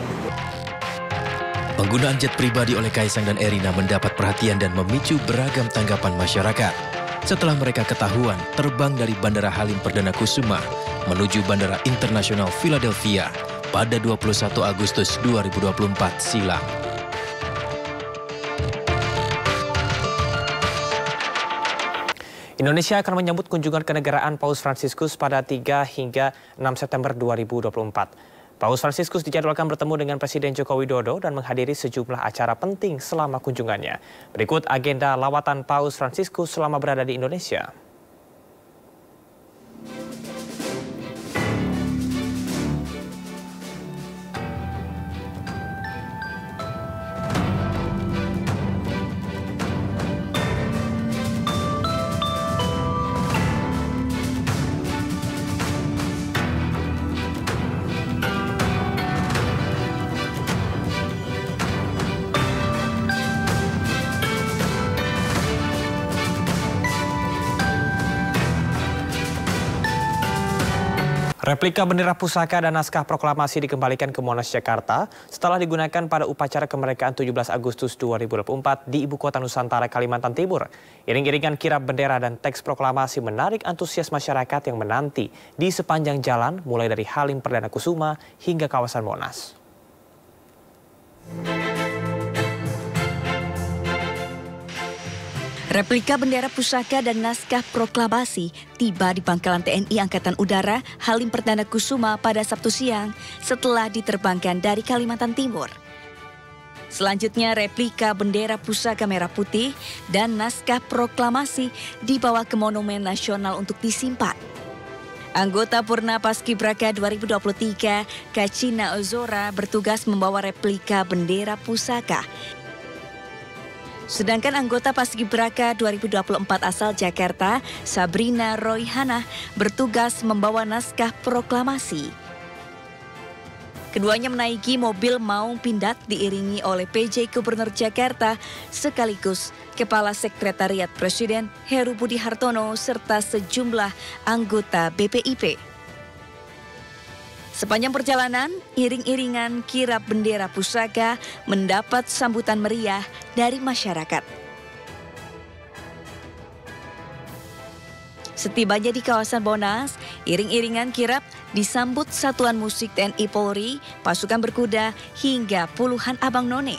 Penggunaan jet pribadi oleh Kaisang dan Erina mendapat perhatian dan memicu beragam tanggapan masyarakat. Setelah mereka ketahuan terbang dari Bandara Halim Perdana Kusuma menuju Bandara Internasional Philadelphia pada 21 Agustus 2024 silam. Indonesia akan menyambut kunjungan kenegaraan Paus Fransiskus pada 3 hingga 6 September 2024. Paus Fransiskus dijadwalkan bertemu dengan Presiden Joko Widodo dan menghadiri sejumlah acara penting selama kunjungannya. Berikut agenda lawatan Paus Fransiskus selama berada di Indonesia. Replika bendera pusaka dan naskah proklamasi dikembalikan ke Monas, Jakarta setelah digunakan pada upacara kemerdekaan 17 Agustus 2024 di Ibu Kota Nusantara, Kalimantan Timur. Iring-iringan kirap bendera dan teks proklamasi menarik antusias masyarakat yang menanti di sepanjang jalan mulai dari Halim Perdana Kusuma hingga kawasan Monas. Replika bendera pusaka dan naskah proklamasi tiba di Pangkalan TNI Angkatan Udara Halim Perdana Kusuma pada Sabtu siang setelah diterbangkan dari Kalimantan Timur. Selanjutnya replika bendera pusaka merah putih dan naskah proklamasi dibawa ke Monumen Nasional untuk disimpan. Anggota Purna Paskibraka 2023 Kacina Ozora bertugas membawa replika bendera pusaka. Sedangkan anggota Paskibraka 2024 asal Jakarta, Sabrina Royhana, bertugas membawa naskah proklamasi. Keduanya menaiki mobil maung pindad diiringi oleh PJ Gubernur Jakarta sekaligus Kepala Sekretariat Presiden Heru Budi Hartono serta sejumlah anggota BPIP. Sepanjang perjalanan, iring-iringan kirap bendera pusaka mendapat sambutan meriah dari masyarakat. Setibanya di kawasan Monas, iring-iringan kirap disambut satuan musik TNI Polri, pasukan berkuda, hingga puluhan abang none.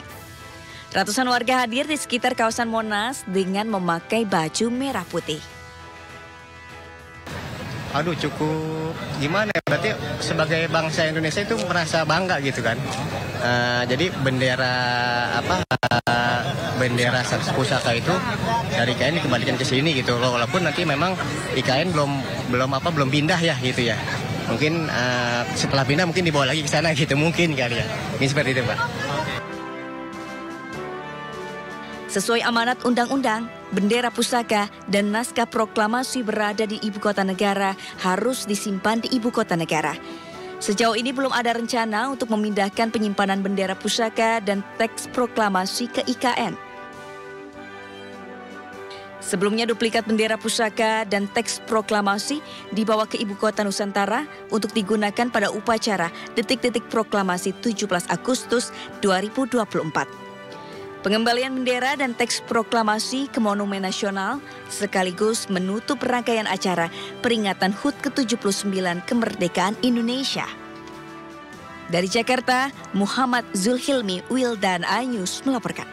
Ratusan warga hadir di sekitar kawasan Monas dengan memakai baju merah putih. Aduh, cukup gimana ya, berarti sebagai bangsa Indonesia itu merasa bangga gitu kan. Jadi bendera pusaka itu dari IKN dikembalikan ke sini gitu loh, walaupun nanti memang IKN belum pindah ya gitu ya. Mungkin setelah pindah mungkin dibawa lagi ke sana gitu mungkin kali ya. Mungkin seperti itu, Pak. Sesuai amanat undang-undang, bendera pusaka dan naskah proklamasi berada di ibu kota negara harus disimpan di ibu kota negara. Sejauh ini belum ada rencana untuk memindahkan penyimpanan bendera pusaka dan teks proklamasi ke IKN. Sebelumnya duplikat bendera pusaka dan teks proklamasi dibawa ke ibu kota Nusantara untuk digunakan pada upacara detik-detik proklamasi 17 Agustus 2024. Pengembalian bendera dan teks proklamasi ke Monumen Nasional sekaligus menutup rangkaian acara peringatan HUT ke-79 kemerdekaan Indonesia. Dari Jakarta, Muhammad Zulhilmi Wildan iNews melaporkan.